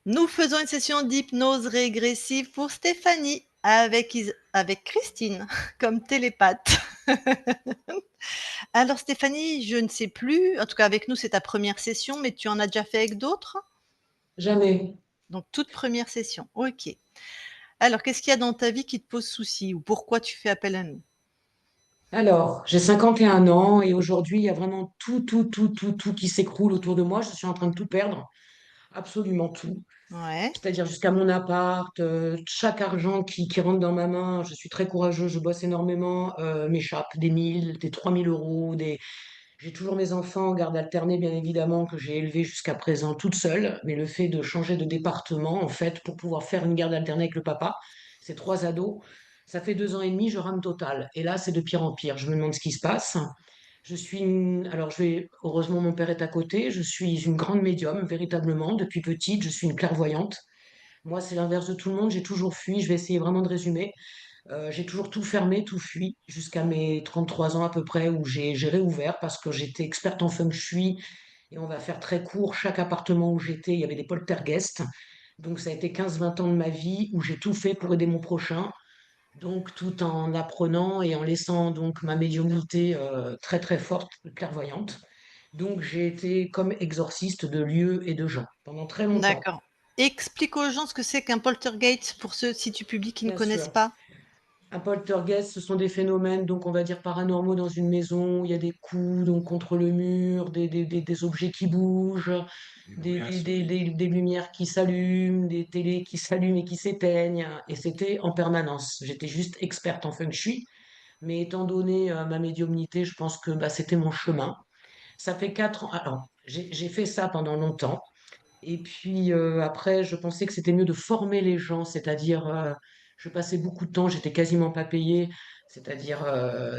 Nous faisons une session d'hypnose régressive pour Stéphanie avec Christine comme télépathe. Alors Stéphanie, je ne sais plus, en tout cas avec nous c'est ta première session, mais tu en as déjà fait avec d'autres? Jamais. Donc toute première session, OK. Alors qu'est-ce qu'il y a dans ta vie qui te pose souci ou pourquoi tu fais appel à nous? Alors, j'ai 51 ans et aujourd'hui, il y a vraiment tout qui s'écroule autour de moi. Je suis en train de tout perdre, absolument tout. Ouais, C'est-à-dire jusqu'à mon appart, chaque argent qui rentre dans ma main. Je suis très courageux, je bosse énormément, m'échappe des 1000, des 3000 euros. J'ai toujours mes enfants en garde alternée, bien évidemment, que j'ai élevés jusqu'à présent toute seule. Mais le fait de changer de département, en fait, pour pouvoir faire une garde alternée avec le papa, c'est trois ados. Ça fait 2 ans et demi, je rame total. Et là, c'est de pire en pire. Je me demande ce qui se passe. Alors, heureusement, mon père est à côté. Je suis une grande médium, véritablement. Depuis petite, je suis une clairvoyante. Moi, c'est l'inverse de tout le monde. J'ai toujours fui. Je vais essayer vraiment de résumer. J'ai toujours tout fermé, tout fui, jusqu'à mes 33 ans à peu près, où j'ai réouvert parce que j'étais experte en feng shui. Et on va faire très court. Chaque appartement où j'étais, il y avait des poltergeists. Donc, ça a été 15-20 ans de ma vie où j'ai tout fait pour aider mon prochain. Donc, tout en apprenant et en laissant donc ma médiumnité très très forte, clairvoyante. Donc, j'ai été comme exorciste de lieux et de gens pendant très longtemps. d'accord. Explique aux gens ce que c'est qu'un poltergeist pour ceux, si tu publies, qui ne Bien connaissent sûr. pas. Un poltergeist, ce sont des phénomènes, donc on va dire paranormaux dans une maison. Il y a des coups donc contre le mur, des objets qui bougent, des lumières qui s'allument, des télés qui s'allument et qui s'éteignent. Et c'était en permanence. J'étais juste experte en feng shui, mais étant donné ma médiumnité, je pense que bah, c'était mon chemin. Ça fait 4 ans. Alors, j'ai fait ça pendant longtemps. Et puis après, je pensais que c'était mieux de former les gens, c'est-à-dire, je passais beaucoup de temps, j'étais quasiment pas payée, c'est-à-dire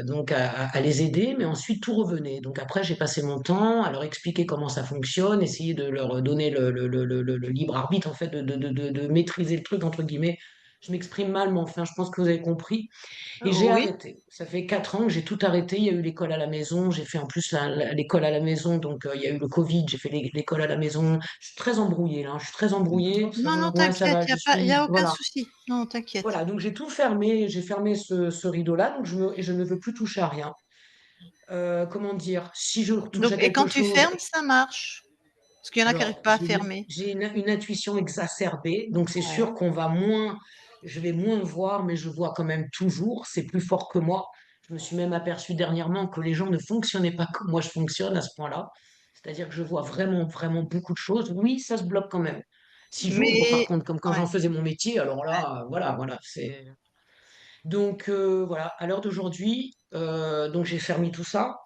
donc à les aider, mais ensuite tout revenait. Donc après, j'ai passé mon temps à leur expliquer comment ça fonctionne, essayer de leur donner le libre arbitre, en fait, de maîtriser le truc, entre guillemets. Je m'exprime mal, mais enfin, je pense que vous avez compris. Et j'ai Oui, arrêté. Ça fait 4 ans que j'ai tout arrêté. Il y a eu l'école à la maison. J'ai fait en plus l'école à la maison. Donc, il y a eu le Covid. J'ai fait l'école à la maison. Je suis très embrouillée là, hein. Je suis très embrouillée. non, non, Ouais, ça t'inquiète, va. il y a pas, il y a aucun Voilà. souci. Non, t'inquiète. Voilà. Donc, j'ai tout fermé. J'ai fermé ce rideau-là. Donc, et je ne veux plus toucher à rien. Comment dire? Si je touche Donc, à et quand quelque tu chose. fermes, ça marche. Parce qu'il y en a qui n'arrivent Alors, pas à fermer. j'ai une intuition exacerbée. Donc, c'est sûr Ouais. qu'on va moins. Je vais moins voir, mais je vois quand même toujours. C'est plus fort que moi. Je me suis même aperçu dernièrement que les gens ne fonctionnaient pas comme moi je fonctionne à ce point-là. C'est-à-dire que je vois vraiment beaucoup de choses. Oui, ça se bloque quand même. Si j'ouvre, par Mais, contre, comme quand ouais, j'en faisais mon métier, alors ouais. là, voilà, c'est. Donc voilà, à l'heure d'aujourd'hui, donc j'ai fermé tout ça.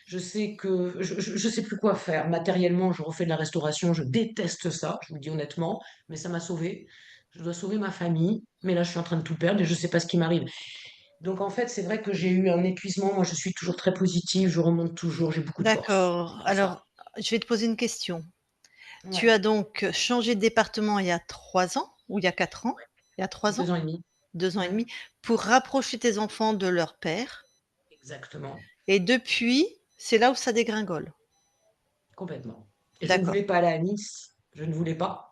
Je sais que je sais plus quoi faire. Matériellement, je refais de la restauration. Je déteste ça, je vous le dis honnêtement, mais ça m'a sauvé. Je dois sauver ma famille, mais là, je suis en train de tout perdre et je sais pas ce qui m'arrive. Donc en fait, c'est vrai que j'ai eu un épuisement. Moi, je suis toujours très positive, je remonte toujours, j'ai beaucoup de force. D'accord. Voilà ça. Alors, je vais te poser une question. Tu Ouais, as donc changé de département il y a 3 ans ou il y a 4 ans? ouais. Il y a 3 ans? 2 ans et demi. 2 ans et Ouais, demi, pour rapprocher tes enfants de leur père exactement, et depuis, c'est là où ça dégringole? complètement. Et je ne D'accord, voulais pas aller à Nice. Je ne voulais pas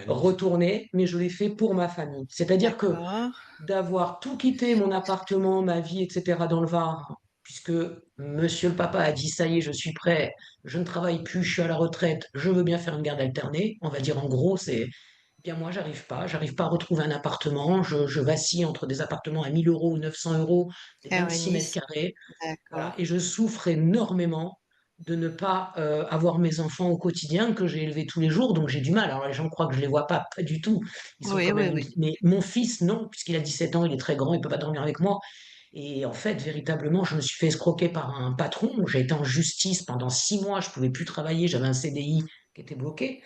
retourner, mais je l'ai fait pour ma famille. C'est-à-dire que d'accord. d'avoir tout quitté, mon appartement, ma vie, etc., dans le Var, puisque monsieur le papa a dit, ça y est, je suis prêt, je ne travaille plus, je suis à la retraite, je veux bien faire une garde alternée. On va dire en gros, c'est, bien moi, j'arrive pas à retrouver un appartement, je vacille entre des appartements à 1000 euros ou 900 euros, des Ah ouais, 26 mètres Nice, carrés, voilà, d'accord. et je souffre énormément de ne pas avoir mes enfants au quotidien que j'ai élevés tous les jours, donc j'ai du mal. Alors les gens croient que je les vois pas du tout. Ils sont Oui, quand oui, même. oui. Mais mon fils, non, puisqu'il a 17 ans, il est très grand, il peut pas dormir avec moi. Et en fait, véritablement, je me suis fait escroquer par un patron. J'ai été en justice pendant 6 mois, je pouvais plus travailler, j'avais un CDI qui était bloqué.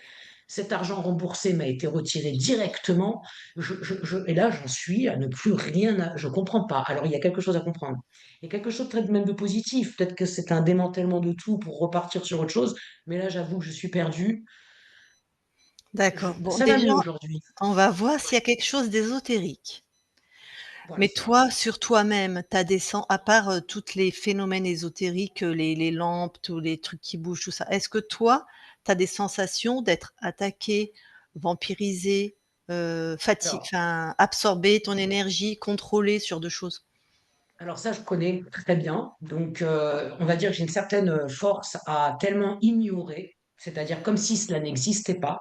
Cet argent remboursé m'a été retiré directement. Et là, j'en suis à ne plus rien. Je comprends pas. Alors, il y a quelque chose à comprendre. Il y a quelque chose peut-être même de positif. Peut-être que c'est un démantèlement de tout pour repartir sur autre chose. Mais là, j'avoue que je suis perdue. D'accord. Bon, Ça va déjà, mieux aujourd'hui. on va voir s'il y a Ouais, quelque chose d'ésotérique. voilà Mais ça. toi, sur toi-même, tu as des sen à part, toutes les phénomènes ésotériques, les lampes, tous les trucs qui bougent, tout ça. Est-ce que toi, tu as des sensations d'être attaqué, vampiriser, Alors enfin, absorber ton énergie, contrôler ce genre de choses. alors ça, je connais très bien. Donc, on va dire que j'ai une certaine, force à tellement ignorer, c'est-à-dire comme si cela n'existait pas,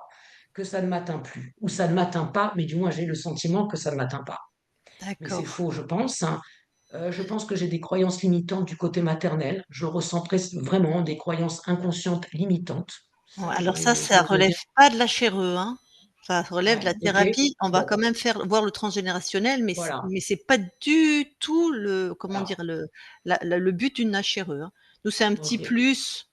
que ça ne m'atteint plus. Ou ça ne m'atteint pas, mais du moins j'ai le sentiment que ça ne m'atteint pas. Mais c'est D'accord. faux, je pense, hein. Je pense que j'ai des croyances limitantes du côté maternel. Je ressens presque vraiment des croyances inconscientes limitantes. Ouais, Ça, alors ça, je ça le veux relève bien. pas de la chère-eux, hein. Ça relève de Ouais, la OK. thérapie. On va Bon, quand même voir le transgénérationnel, voilà, mais c'est pas du tout le comment voilà. dire? Le but d'une HRE, hein. Nous, c'est un petit OK. plus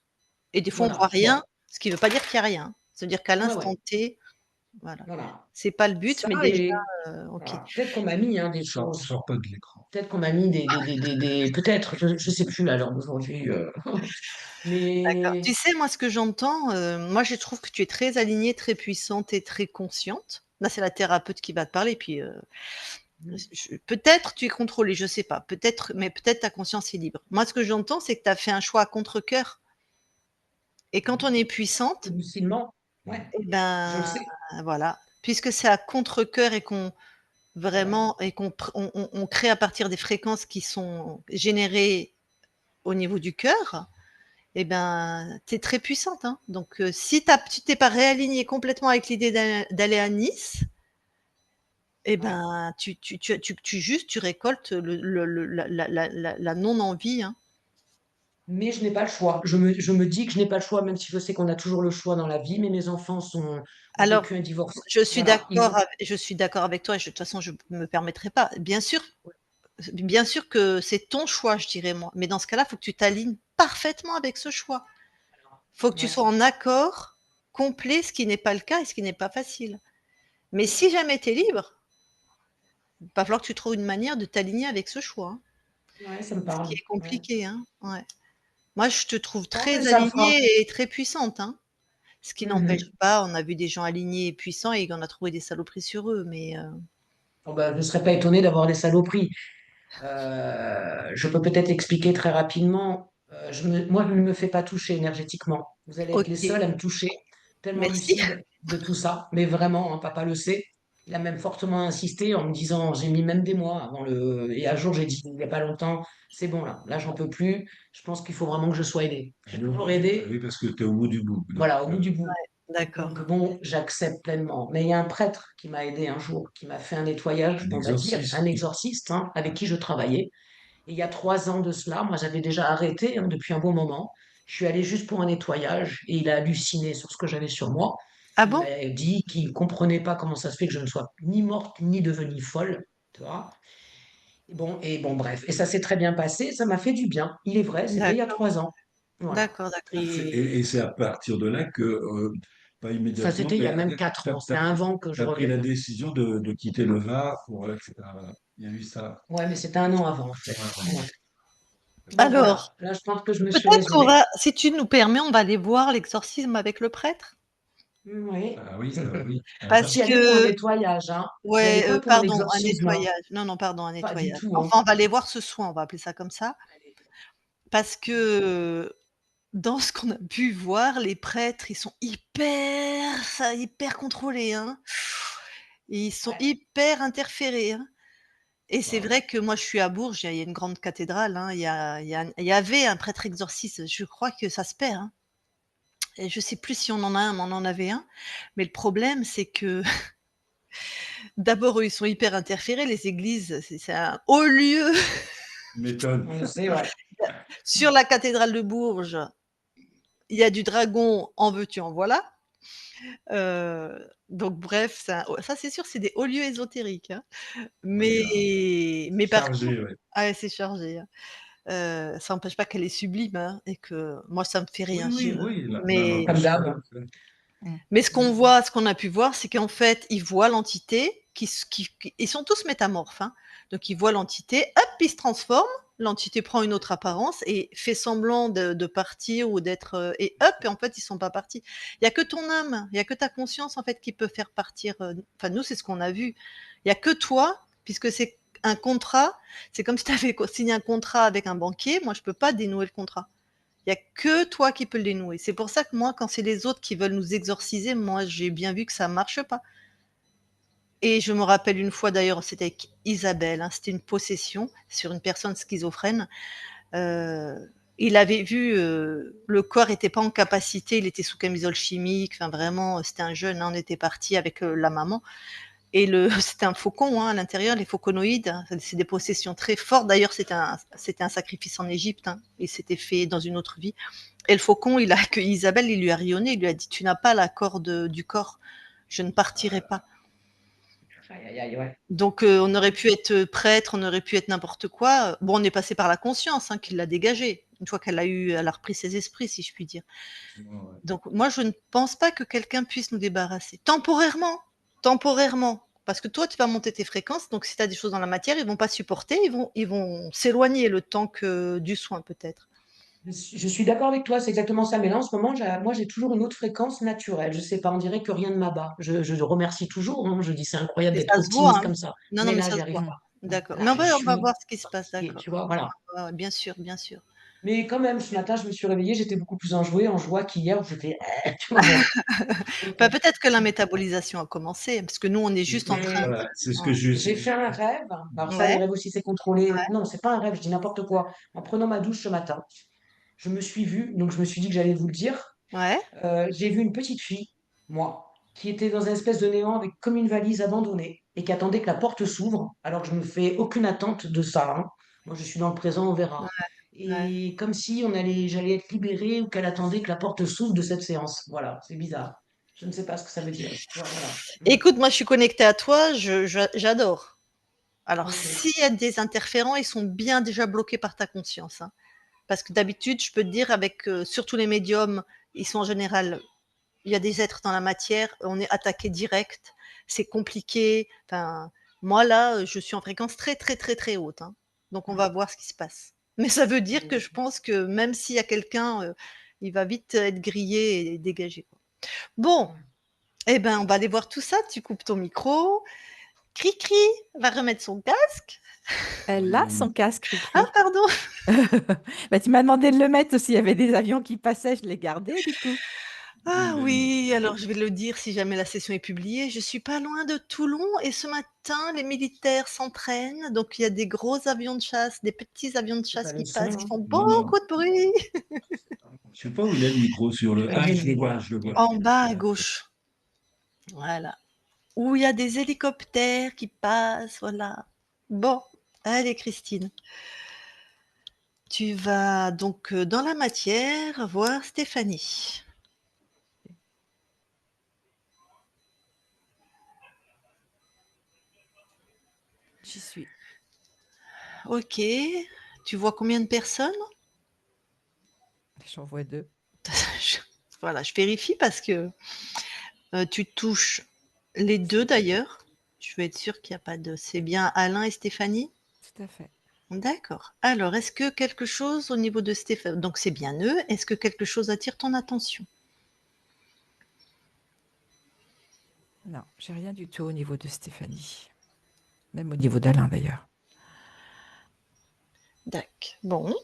et des fois on voit Voilà, rien, bon. ce qui veut pas dire qu'il y a rien. Ça veut dire qu'à Ouais, l'instant ouais, T, voilà. voilà. C'est pas le but, Ça mais déjà, et OK. voilà, peut-être qu'on m'a mis, hein, des Sors, choses. sors pas de l'écran. Peut-être qu'on m'a mis des peut-être, je sais plus à l'heure d'aujourd'hui, D'accord. mais Tu sais, moi, ce que j'entends, moi, je trouve que tu es très alignée, très puissante et très consciente. Là, c'est la thérapeute qui va te parler, puis, mmh, peut-être tu es contrôlée, je sais pas, peut-être, mais peut-être ta conscience est libre. Moi, ce que j'entends, c'est que tu as fait un choix à contre-cœur et quand on est puissante, lucidement, Mmh. ouais, et je le ben, sais, voilà, puisque c'est à contre-cœur et qu'on ouais. vraiment et qu'on pr on crée à partir des fréquences qui sont générées au niveau du cœur, et ben, tu es très puissante, hein. Donc, si tu t'es pas réalignée complètement avec l'idée d'aller à Nice, et Ouais. ben, tu récoltes la non-envie, hein. Mais je n'ai pas le choix. Je me dis que je n'ai pas le choix, même si je sais qu'on a toujours le choix dans la vie, mais mes enfants ont Alors, vécu un divorce. Voilà, je suis d'accord avec toi et de toute façon, je me permettrai pas. Bien sûr que c'est ton choix, je dirais moi, mais dans ce cas-là, il faut que tu t'alignes parfaitement avec ce choix. Faut que tu ouais. sois en accord complet, ce qui n'est pas le cas et ce qui n'est pas facile. Mais si jamais tu es libre, il va falloir que tu trouves une manière de t'aligner avec ce choix, hein. Ouais, ça me Ce qui parle, est ouais. compliqué, hein, ouais. Moi, je te trouve Je pense que très ça le fera. alignée et très puissante, hein. Ce qui n'empêche Mmh. pas, on a vu des gens alignés et puissants et on a trouvé des saloperies sur eux, mais Oh bah, je ne serais pas étonné d'avoir des saloperies. Je peux peut-être expliquer très rapidement. Moi, je ne me fais pas toucher énergétiquement. Vous allez être les OK, seuls à me toucher, tellement merci. lucide de tout ça. Mais vraiment, hein, papa le sait. Il a même fortement insisté en me disant, j'ai mis même des mois avant le. Et un jour, j'ai dit, il n'y a pas longtemps, c'est bon là, j'en peux plus. Je pense qu'il faut vraiment que je sois aidé. J'ai toujours Ah aidé, oui, parce que tu es au bout du bout. Donc, voilà, au bout du bout. D'accord. Donc bon, j'accepte pleinement. Mais il y a un prêtre qui m'a aidé un jour, qui m'a fait un nettoyage, un on va dire, un exorcisme. exorciste, hein, avec qui je travaillais. Et il y a 3 ans de cela, moi j'avais déjà arrêté, hein, depuis un bon moment. Je suis allé juste pour un nettoyage et il a halluciné sur ce que j'avais sur moi. Ah Il bon? m'a dit qu'il ne comprenait pas comment ça se fait que je ne sois ni morte ni devenue folle. Tu vois? Et bon, bref. Et ça s'est très bien passé, ça m'a fait du bien. Il est vrai, c'était il y a D'accord, 3 ans. Voilà. d'accord, d'accord. Et Et c'est à partir de là que, pas ça, immédiatement, c'était il y mais a même 4 ans. tu C'était avant que je as pris la revienne. décision de quitter le Var pour, etc. Voilà. Il y a eu ça. Ouais, mais c'était un an avant, en fait. Ouais, ouais. Ouais. Bon, Alors, voilà. Là, je pense que je me suis peut-être qu'on résumé. va si tu nous permets, on va aller voir l'exorcisme avec le prêtre? Oui. Ah oui, ça, oui. Ah, Parce J'y allais pour un que nettoyage, hein. J'y allais ouais, pas pour un pardon, un exorcisme, hein. nettoyage. Non, non, pardon, un Pas du nettoyage. tout, hein. Enfin, on va aller voir ce soin, on va appeler ça comme ça. Allez. Parce que, dans ce qu'on a pu voir, les prêtres, ils sont hyper contrôlés, hein. Ils sont Ouais. hyper interférés, hein. Et c'est wow. vrai que moi, je suis à Bourges, il y a une grande cathédrale, hein, il y avait un prêtre exorciste, je crois que ça se perd, hein. Et je sais plus si on en a un, mais on en avait un. Mais le problème, c'est que d'abord, eux, ils sont hyper interférés, les églises, c'est un haut lieu Tu m'étonnes. On le sait, ouais. sur la cathédrale de Bourges, il y a du dragon, en veux-tu, en voilà. Donc bref, ça c'est sûr, c'est des hauts lieux ésotériques, hein. Oui, Mais par contre chargé, ouais. ah ouais, c'est chargé, hein. Ça n'empêche pas qu'elle est sublime, hein, et que moi ça me fait Oui, rien, oui, oui, l'âme a Comme reçu. d'hab. mais ce qu'on Mmh. voit, ce qu'on a pu voir, c'est qu'en fait, ils voient l'entité qui ils sont tous métamorphes, hein. Donc ils voient l'entité, hop, ils se transforment, l'entité prend une autre apparence et fait semblant de partir ou d'être, et hop et en fait, ils sont pas partis. Il y a que ton âme, il y a que ta conscience, en fait, qui peut faire partir, enfin nous, c'est ce qu'on a vu. Il y a que toi, puisque c'est un contrat, c'est comme si tu avais signé un contrat avec un banquier, moi je peux pas dénouer le contrat. Il y a que toi qui peux le dénouer. C'est pour ça que moi, quand c'est les autres qui veulent nous exorciser, moi, j'ai bien vu que ça marche pas. Et je me rappelle une fois d'ailleurs, c'était avec Isabelle, hein, c'était une possession sur une personne schizophrène. Il avait vu, le corps était pas en capacité, il était sous camisole chimique, enfin vraiment, c'était un jeune, hein, on était parti avec, la maman et c'était un faucon, hein, à l'intérieur, les fauconoïdes, hein, c'est des possessions très fortes. D'ailleurs, c'était un sacrifice en Égypte, hein, et c'était fait dans une autre vie. Et le faucon, il a accueilli Isabelle, il lui a rayonné, il lui a dit: «Tu n'as pas l'accord du corps, je ne partirai pas». Aïe, aïe, aïe, ouais. Donc, on aurait pu être prêtre, on aurait pu être n'importe quoi. Bon, on est passé par la conscience, hein, qui l'a dégagé. Une fois elle a repris ses esprits, si je puis dire. Ouais. Donc, moi, je ne pense pas que quelqu'un puisse nous débarrasser. Temporairement, temporairement. Parce que toi, tu vas monter tes fréquences. Donc, si tu as des choses dans la matière, ils vont pas supporter, ils vont s'éloigner le temps du soin, peut-être. Je suis d'accord avec toi, c'est exactement ça. Mais là, en ce moment, moi, j'ai toujours une autre fréquence naturelle. Je sais pas, on dirait que rien ne m'abat. Je remercie toujours, hein. Je dis, c'est incroyable Et d'être ça se voit, optimiste hein. comme ça. Non, non, Mais mais là, ça j'y se arrive voit. pas. D'accord. Là, Mais je on va suis voir ce qui se passe, fatiguée, d'accord. tu vois, voilà. Ouais, bien sûr, bien sûr. Mais quand même, ce matin, je me suis réveillée, j'étais beaucoup plus enjouée, en joie qu'hier, où j'étais, tu vois, bon. Donc, Bah, peut-être que la métabolisation a commencé, parce que nous, on est juste en train j'ai Voilà, c'est ce ouais. que je j'ai fait un rêve. Alors ça, les Ouais, rêves aussi, c'est contrôlé. Non, c'est pas un rêve, je dis n'importe quoi. En prenant ma douche ce matin, je me suis vue, donc je me suis dit que j'allais vous le dire. ouais. J'ai vu une petite fille, moi, qui était dans une espèce de néant avec comme une valise abandonnée et qui attendait que la porte s'ouvre, alors que je ne me fais aucune attente de ça, hein. Moi, je suis dans le présent, on Ouais, verra. ouais. Et comme si j'allais être libérée ou qu'elle attendait que la porte s'ouvre de cette séance. Voilà, c'est bizarre. Je ne sais pas ce que ça veut dire. Tu vois, voilà. Écoute, moi, je suis connectée à toi, j'adore. Alors, Ok. s'il y a des interférents, ils sont bien déjà bloqués par ta conscience, hein. Parce que d'habitude, je peux te dire, avec surtout les médiums, ils sont en général, il y a des êtres dans la matière, on est attaqué direct, c'est compliqué. Enfin, moi, là, je suis en fréquence très, très, très, très haute, hein. Donc, on va voir ce qui se passe. Mais ça veut dire que je pense que même s'il y a quelqu'un, il va vite être grillé et dégagé, quoi. Bon, eh ben, on va aller voir tout ça. Tu coupes ton micro. Cri-cri va remettre son casque. Elle a son casque, Ah, Cricri. pardon. Bah, tu m'as demandé de le mettre s'il y avait des avions qui passaient, je l'ai gardé du coup. Ah oui, alors je vais le dire si jamais la session est publiée. Je suis pas loin de Toulon et ce matin, les militaires s'entraînent. Donc il y a des gros avions de chasse, des petits avions de C'est chasse pas le qui son, passent, qui hein. font Non, non. beaucoup de bruit. Je sais pas où il est le micro sur le. Ah, je le vois, je le vois. En bas à gauche. Voilà. Où il y a des hélicoptères qui passent, voilà. Bon, allez Christine. Tu vas donc dans la matière voir Stéphanie. J'y suis. Ok. Tu vois combien de personnes? J'en vois deux. Je voilà, je vérifie parce que, tu touches les 2 d'ailleurs. Je veux être sûre qu'il y a pas de c'est bien Alain et Stéphanie? Tout à fait. D'accord. Alors, est-ce que quelque chose au niveau de Stéphanie, donc c'est bien eux, est-ce que quelque chose attire ton attention? Non, j'ai rien du tout au niveau de Stéphanie. Même au niveau d'Alain d'ailleurs. Dac. Bon.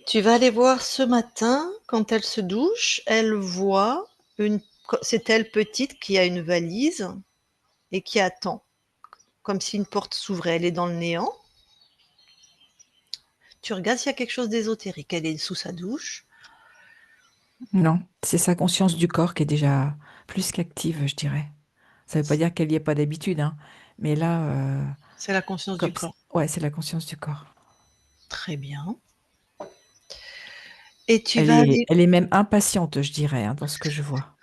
Tu vas aller voir ce matin, quand elle se douche, elle voit c'est elle petite qui a une valise et qui attend, comme si une porte s'ouvrait. Elle est dans le néant. Tu regardes s'il y a quelque chose d'ésotérique. Elle est sous sa douche. Non, c'est sa conscience du corps qui est déjà plus qu'active, je dirais. Ça ne veut pas dire qu'elle n'y est pas d'habitude, hein. Mais là, C'est la conscience du corps. ouais, c'est la conscience du corps. Très bien. Et tu Elle vas est, aller elle est même impatiente, je dirais, hein, dans ce que je vois.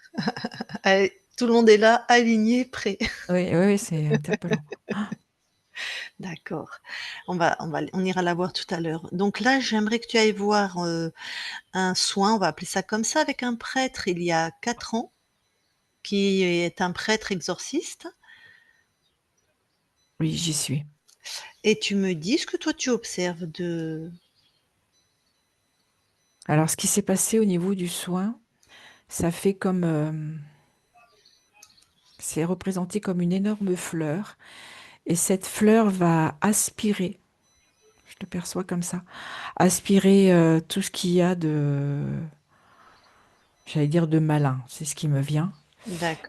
tout le monde est là, aligné, prêt. Oui, oui, oui, c'est interpellant. Ah, D'accord. On ira la voir tout à l'heure. Donc là, j'aimerais que tu ailles voir, un soin, on va appeler ça comme ça, avec un prêtre il y a 4 ans, qui est un prêtre exorciste oui, j'y suis. et tu me dis ce que toi tu observes de Alors, ce qui s'est passé au niveau du soin, ça fait comme, c'est représenté comme une énorme fleur, et cette fleur va aspirer, je le perçois comme ça. Aspirer tout ce qu'il y a j'allais dire de malin, c'est ce qui me vient.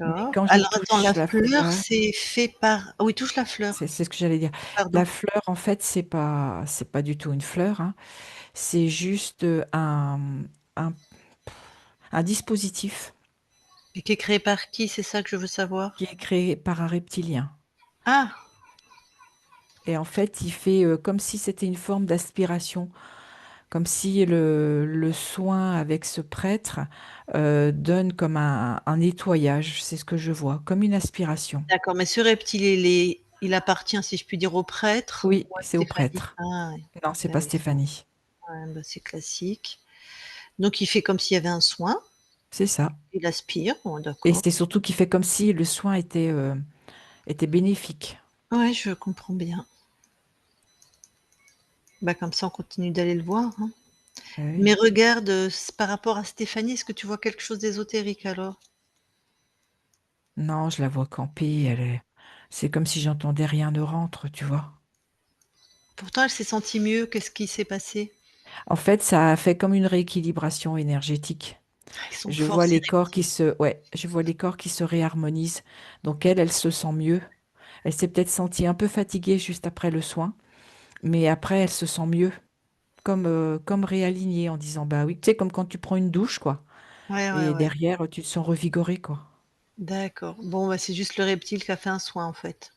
Mais D'accord. quand je Alors attends, touche la la fleur, fleur, c'est fait par ah oui, touche la fleur, c'est ce que j'allais dire. pardon. La fleur, en fait, c'est pas du tout une fleur, hein. C'est juste un, un dispositif Et qui est créé par qui? C'est ça que je veux savoir. qui est créé par un reptilien. Ah! Et en fait, il fait comme si c'était une forme d'aspiration, comme si le soin avec ce prêtre donne comme un nettoyage, c'est ce que je vois, comme une aspiration. D'accord, mais ce reptile, il appartient, si je puis dire, au prêtre Oui, ou à c'est au Stéphanie? prêtre. Ah ouais, Non, c'est pas d'accord. Stéphanie. Ouais, bah, c'est classique. Donc il fait comme s'il y avait un soin, C'est ça. il aspire, bon Et d'accord. c'est surtout qu'il fait comme si le soin était bénéfique. Ouais, je comprends bien. Bah, comme ça, on continue d'aller le voir, hein. Oui. Mais regarde, par rapport à Stéphanie, est-ce que tu vois quelque chose d'ésotérique alors? Non, je la vois camper, c'est comme si j'entendais rien ne rentre, tu vois. Pourtant, elle s'est sentie mieux. Qu'est-ce qui s'est passé? En fait, ça a fait comme une rééquilibration énergétique. Ah, ils sont Je forts vois ces les corps qui reptiles. se, ouais, je vois les corps qui se réharmonisent. Donc elle se sent mieux. Elle s'est peut-être sentie un peu fatiguée juste après le soin, mais après elle se sent mieux, comme réalignée en disant bah oui, tu sais comme quand tu prends une douche quoi. Ouais, ouais, Et ouais. derrière tu te sens revigoré quoi. D'accord. Bon, bah, c'est juste le reptile qui a fait un soin en fait.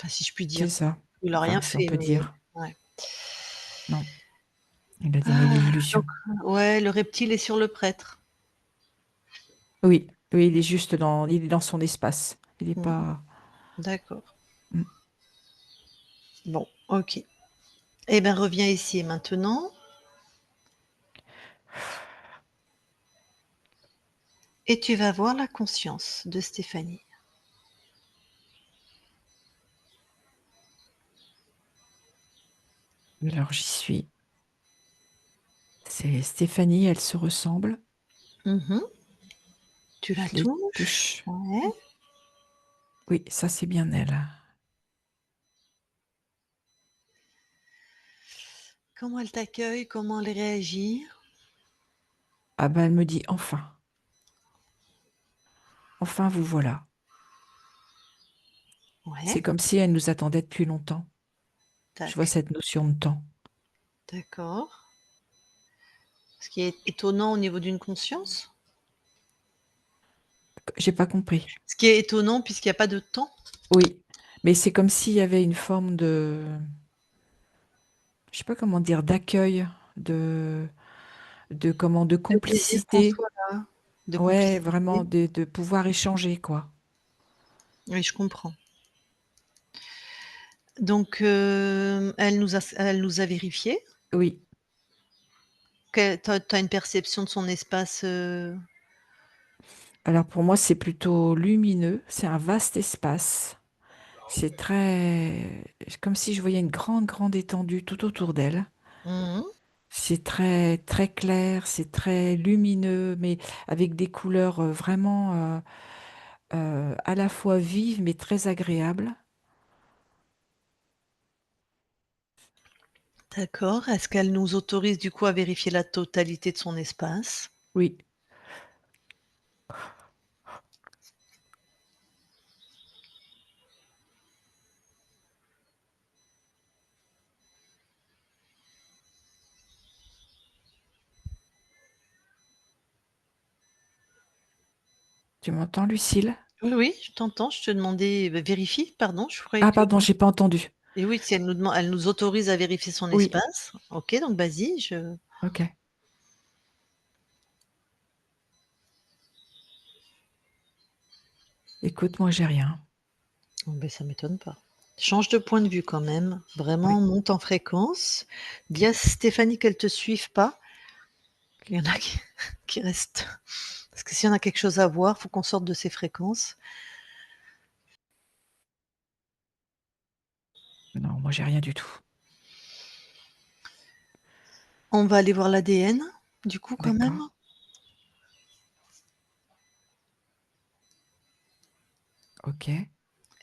Enfin, si je puis C'est dire. ça. Il a rien Enfin, si on fait, peut mais dire. ouais. Non, il a donné Ah, donc l'illusion. ouais, le reptile est sur le prêtre. Oui, oui, il est dans son espace. Il n'est Mmh, pas. d'accord. Mm. Bon, OK. Eh ben, reviens ici et maintenant et tu vas voir la conscience de Stéphanie. Alors j'y suis. C'est Stéphanie, elle se ressemble. Mmh. Tu Je la les touches? touche. Ouais. Oui, ça c'est bien elle. Comment elle t'accueille? Comment elle réagit? Ah ben elle me dit enfin, enfin vous voilà. Ouais, C'est comme si elle nous attendait depuis longtemps. Je vois tac, cette notion de temps. d'accord. Ce qui est étonnant au niveau d'une conscience? J'ai pas compris. Ce qui est étonnant puisqu'il y a pas de temps, Oui, mais c'est comme s'il y avait une forme je sais pas comment dire, d'accueil, de de plaisir qu'on complicité. soit là, de Ouais, vraiment complicité. de pouvoir échanger, quoi. Oui, je comprends. Donc, elle nous a vérifié. Oui. Tu as une perception de son espace, Alors pour moi, c'est plutôt lumineux. C'est un vaste espace. C'est comme si je voyais une grande, grande étendue tout autour d'elle. mmh mh. C'est très, très clair, c'est très lumineux, mais avec des couleurs vraiment à la fois vives, mais très agréables. D'accord. Est-ce qu'elle nous autorise du coup à vérifier la totalité de son espace? Oui. Tu m'entends, Lucille? Oui, oui, je t'entends, je te demandais, vérifie, pardon, je croyais Ah, que pardon, j'ai pas entendu. et oui, si elle nous autorise à vérifier son Oui, espace. OK, donc vas-y, je ok. Écoute, moi, j'ai rien. oh beh, ça m'étonne pas. Change de point de vue quand même, vraiment Oui, monte en fréquence. Dis ok. à Stéphanie qu'elle te suive pas. Il y en a qui qui restent parce que si on a quelque chose à voir, faut qu'on sorte de ces fréquences. Non, moi, j'ai rien du tout. On va aller voir l'ADN, du coup, quand même. D'accord. Ok.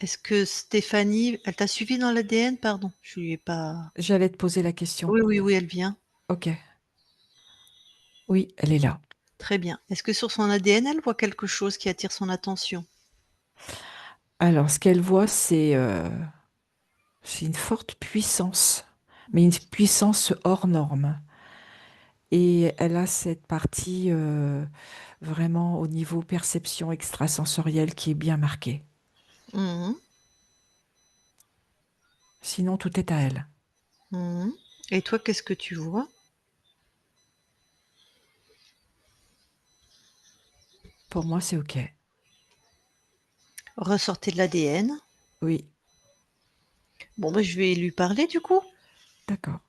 Est-ce que Stéphanie, elle t'a suivi dans l'ADN? Pardon, je lui ai pas. J'allais te poser la question. Oui, oui, oui, elle vient. Ok. Oui, elle est là. Très bien. Est-ce que sur son ADN, elle voit quelque chose qui attire son attention? Alors, ce qu'elle voit, c'est une forte puissance, mais une puissance hors norme. Et elle a cette partie vraiment au niveau perception extrasensorielle qui est bien marquée. Mhm, Sinon, tout est à elle. mhm. Et toi, qu'est-ce que tu vois? Pour moi, c'est OK. Ressortez de l'ADN. Oui, Bon, bah, je vais lui parler du coup. d'accord.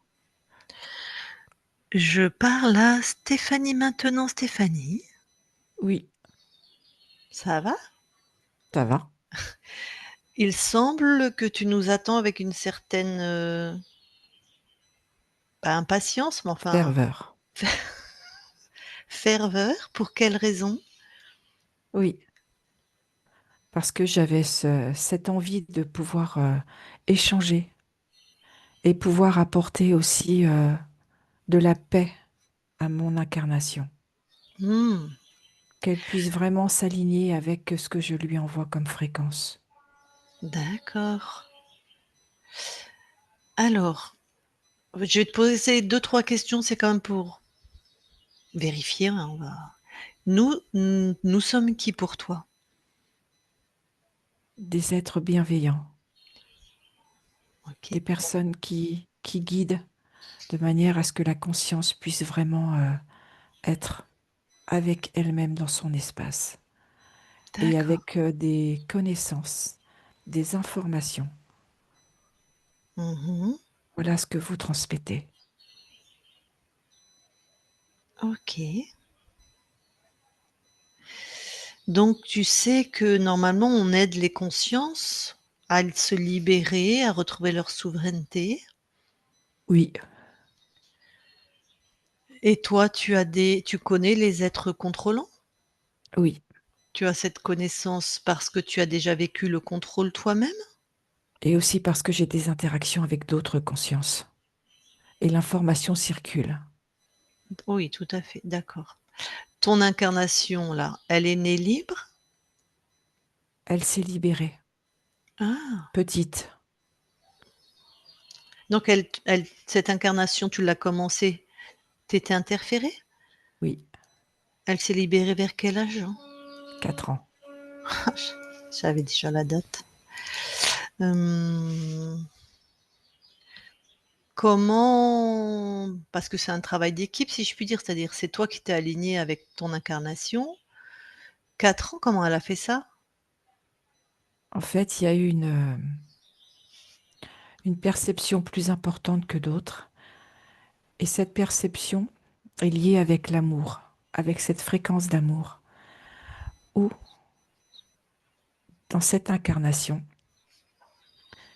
Je parle à Stéphanie maintenant. Stéphanie, Oui, ça va? ça va. Il semble que tu nous attends avec une certaine pas impatience, mais enfin Ferveur. ferveur. Pour quelle raison? Oui, parce que j'avais cette envie de pouvoir échanger et pouvoir apporter aussi de la paix à mon incarnation, Hmm, qu'elle puisse vraiment s'aligner avec ce que je lui envoie comme fréquence. d'accord. Alors, je vais te poser deux, trois questions, c'est quand même pour vérifier, hein, on va. Nous sommes qui pour toi? Des êtres bienveillants, Ok, des personnes qui guident de manière à ce que la conscience puisse vraiment être avec elle-même dans son espace et d'accord. avec des connaissances, des informations. Mhm, Voilà ce que vous transmettez. ok. Donc tu sais que normalement on aide les consciences à se libérer, à retrouver leur souveraineté. Oui, Et toi, tu connais les êtres contrôlants? oui. Tu as cette connaissance parce que tu as déjà vécu le contrôle toi-même? Et aussi parce que j'ai des interactions avec d'autres consciences. Et l'information circule. Oui, tout à fait, d'accord. Ton incarnation là, elle est née libre? Elle s'est libérée, Ah! petite. Donc cette incarnation, tu l'as commencée, tu étais interférée? Oui, Elle s'est libérée vers quel âge, hein? 4 ans. Je savais déjà la date. Hem, comment parce que c'est un travail d'équipe si je puis dire, c'est-à-dire c'est toi qui t'es aligné avec ton incarnation. 4 ans, comment elle a fait ça? En fait, il y a eu une perception plus importante que d'autres. Et cette perception est liée avec l'amour, avec cette fréquence d'amour, où, dans cette incarnation,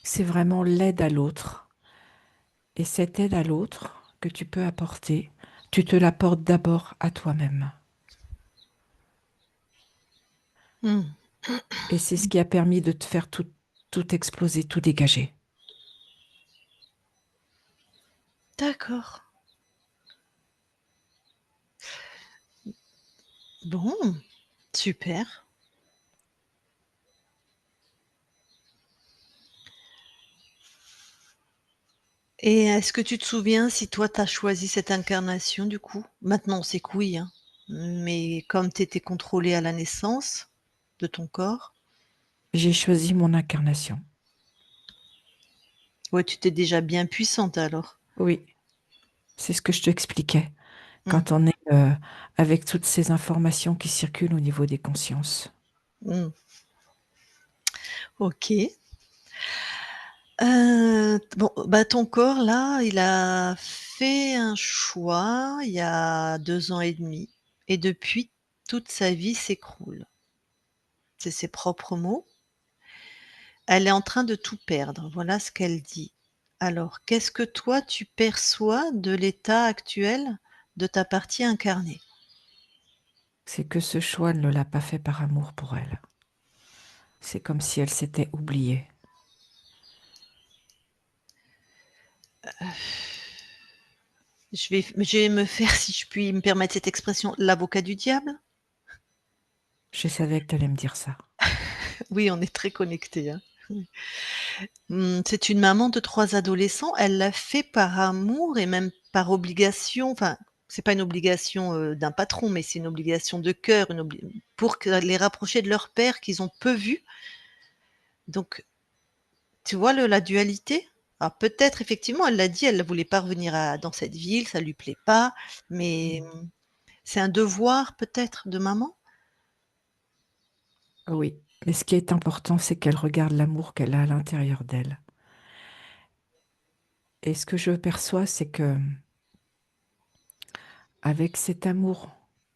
c'est vraiment l'aide à l'autre. Et cette aide à l'autre que tu peux apporter, tu te l'apportes d'abord à toi-même. Mmh, Et c'est ce qui a permis de te faire tout exploser, tout dégager. d'accord. Bon, super. Et est-ce que tu te souviens si toi tu as choisi cette incarnation du coup? Maintenant on sait que oui, hein, mais comme tu étais contrôlée à la naissance de ton corps, J'ai choisi mon incarnation. ouais, tu étais déjà bien puissante alors? Oui, c'est ce que je t'expliquais. Mmh, Quand on est avec toutes ces informations qui circulent au niveau des consciences. mmh, OK. Bon, bah, ton corps là, il a fait un choix il y a 2 ans et demi et depuis toute sa vie s'écroule. C'est ses propres mots. Elle est en train de tout perdre, voilà ce qu'elle dit. Alors, qu'est-ce que toi tu perçois de l'état actuel de ta partie incarnée? C'est que ce choix, elle ne l'a pas fait par amour pour elle. C'est comme si elle s'était oubliée. Je vais me faire, si je puis me permettre cette expression, l'avocat du diable. Je savais que tu allais me dire ça. Oui, on est très connectés, hein. C'est une maman de 3 adolescents. Elle l'a fait par amour et même par obligation. Enfin, c'est pas une obligation, d'un patron, mais c'est une obligation de cœur, une obli pour que les rapprocher de leur père qu'ils ont peu vu. Donc, tu vois la dualité? Alors peut-être effectivement, elle l'a dit, elle ne voulait pas revenir dans cette ville, ça lui plaît pas, mais c'est un devoir peut-être de maman? Oui, mais ce qui est important, c'est qu'elle regarde l'amour qu'elle a à l'intérieur d'elle. Et ce que je perçois, c'est que avec cet amour,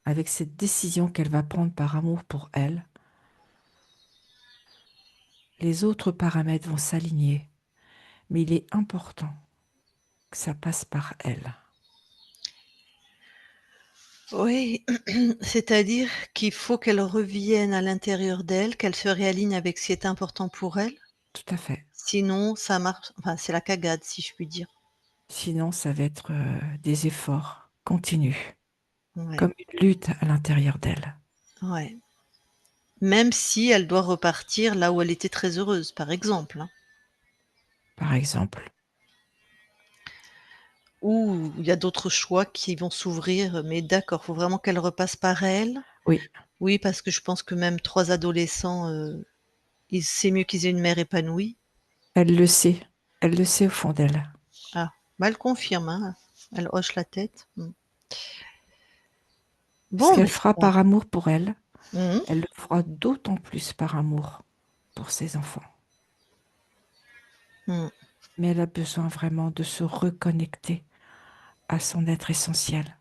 avec cette décision qu'elle va prendre par amour pour elle, les autres paramètres vont s'aligner. Mais il est important que ça passe par elle. Oui, c'est-à-dire qu'il faut qu'elle revienne à l'intérieur d'elle, qu'elle se réaligne avec ce qui est important pour elle, Tout à fait. sinon ça marche enfin, c'est la cagade, si je puis dire. Sinon, ça va être des efforts continus, Ouais, comme une lutte à l'intérieur d'elle, ouais. Même si elle doit repartir là où elle était très heureuse, par exemple, hein. par exemple. Ou il y a d'autres choix qui vont s'ouvrir, mais d'accord, faut vraiment qu'elle repasse par elle. Oui, Oui, parce que je pense que même 3 adolescents, ils c'est mieux qu'ils aient une mère épanouie. elle le sait. Elle le sait au fond d'elle. Ah, bah, elle confirme, hein, elle hoche la tête. Ce Bon, qu'elle mais fera ça par amour pour elle, mmh elle le fera d'autant plus par amour pour ses enfants. mh. Mais elle a besoin vraiment de se reconnecter à son être essentiel,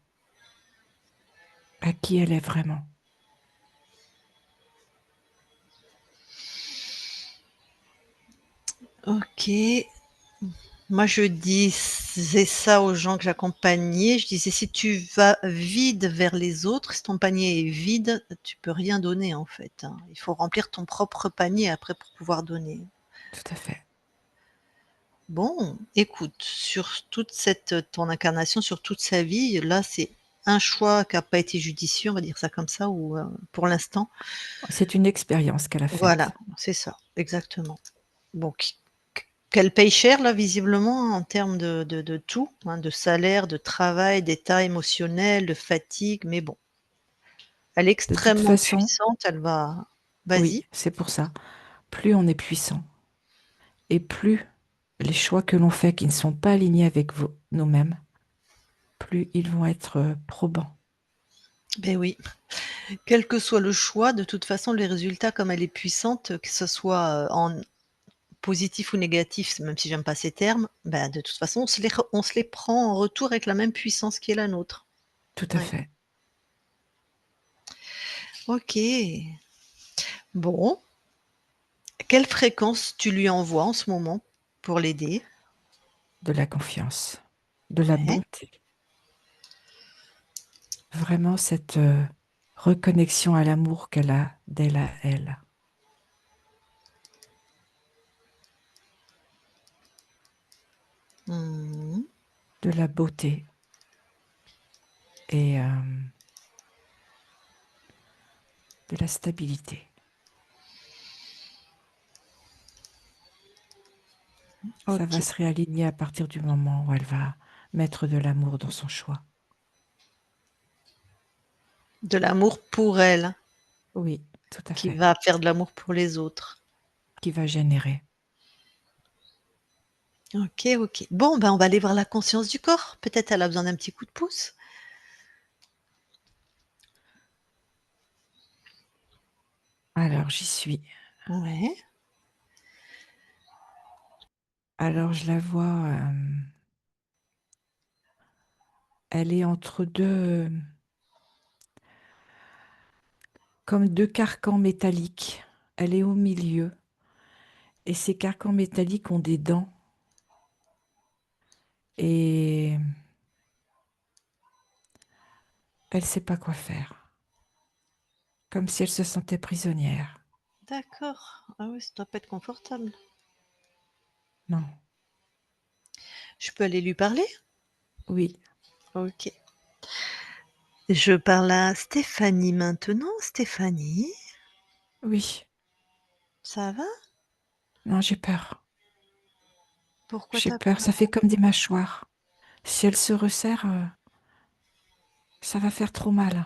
à qui elle est vraiment. OK. Moi, je disais ça aux gens que j'accompagnais, je disais: «Si tu vas vide vers les autres, si ton panier est vide, tu peux rien donner, en fait, hein. Il faut remplir ton propre panier après pour pouvoir donner». Tout à fait. Bon, écoute, sur toute ton incarnation, sur toute sa vie, là, c'est un choix qui a pas été judicieux, on va dire ça comme ça, ou, pour l'instant. C'est une expérience qu'elle a Voilà, faite. c'est ça, exactement. Bon, qu'elle paye cher là, visiblement, en termes de tout, hein, de salaire, de travail, d'état émotionnel, de fatigue, mais bon, elle est De toute extrêmement façon, puissante, elle va oui, vas-y. c'est pour ça. Plus on est puissant et plus les choix que l'on fait qui ne sont pas alignés avec nous-mêmes, plus ils vont être probants. Beh, oui, quel que soit le choix, de toute façon, les résultats, comme elle est puissante, que ce soit, en positif ou négatif, même si j'aime pas ces termes, bah, de toute façon, on se les prend en retour avec la même puissance qui est la nôtre. Tout à Ouais. fait. OK. Bon, quelle fréquence tu lui envoies en ce moment pour l'aider? De la confiance, de la Ouais. bonté. Vraiment cette reconnexion à l'amour qu'elle a d'elle à elle. Mmh. De la beauté et de la stabilité. Ça va OK. se réaligner à partir du moment où elle va mettre de l'amour dans son choix. De l'amour pour elle, Oui, tout à qui fait. va faire de l'amour pour les autres. Qui va générer. OK, OK. Bon, ben, on va aller voir la conscience du corps. Peut-être elle a besoin d'un petit coup de pouce? Alors j'y suis. Ouais. Alors je la vois, elle est entre deux, comme deux carcans métalliques. Elle est au milieu et ces carcans métalliques ont des dents et elle ne sait pas quoi faire. Comme si elle se sentait prisonnière. D'accord. Ah oui, ça doit pas être confortable. Non. Je peux aller lui parler? Oui. OK. Je parle à Stéphanie maintenant. Stéphanie, Oui. ça va? Non, j'ai peur. Pourquoi J'ai t'as peur. Ça peur? fait comme des mâchoires. Si elle se resserre, ça va faire trop mal.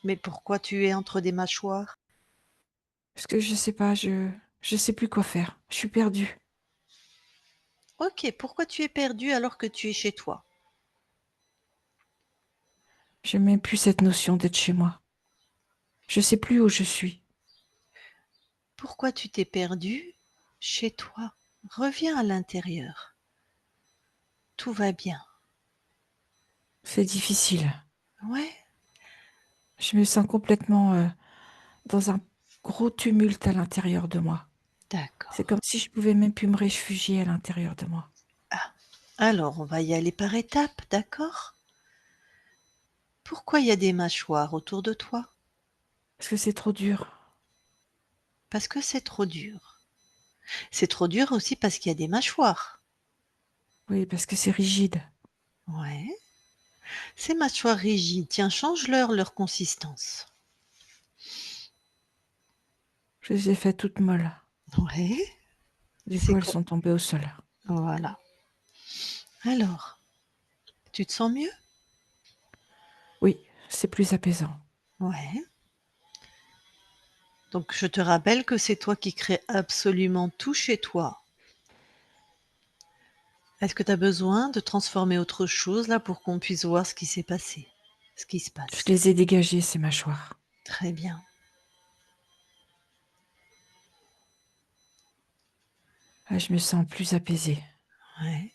Mais pourquoi tu es entre des mâchoires? Parce que je sais pas, je sais plus quoi faire. Je suis perdue. OK, pourquoi tu es perdue alors que tu es chez toi? J'ai même plus cette notion d'être chez moi. Je sais plus où je suis. Pourquoi tu t'es perdue chez toi? Reviens à l'intérieur. Tout va bien. C'est difficile. Ouais, Je me sens complètement dans un gros tumulte à l'intérieur de moi. C'est d'accord. comme si je pouvais même plus me réfugier à l'intérieur de moi. Ah, alors on va y aller par étapes, d'accord? Pourquoi il y a des mâchoires autour de toi? Parce que c'est trop dur. Parce que c'est trop dur. C'est trop dur aussi parce qu'il y a des mâchoires. Oui, parce que c'est rigide. Ouais. Ces mâchoires rigides, tiens, change-leur consistance. Je les ai faites toutes molles. Ouais, Du c'est coup, elles quoi? sont tombées au sol. Voilà. Alors, tu te sens mieux? Oui, c'est plus apaisant. Ouais. Donc, je te rappelle que c'est toi qui crée absolument tout chez toi. Est-ce que tu as besoin de transformer autre chose là pour qu'on puisse voir ce qui s'est passé, ce qui se Je passe? les ai dégagées, ces mâchoires. Très bien. Ah, je me sens plus apaisée. Ouais.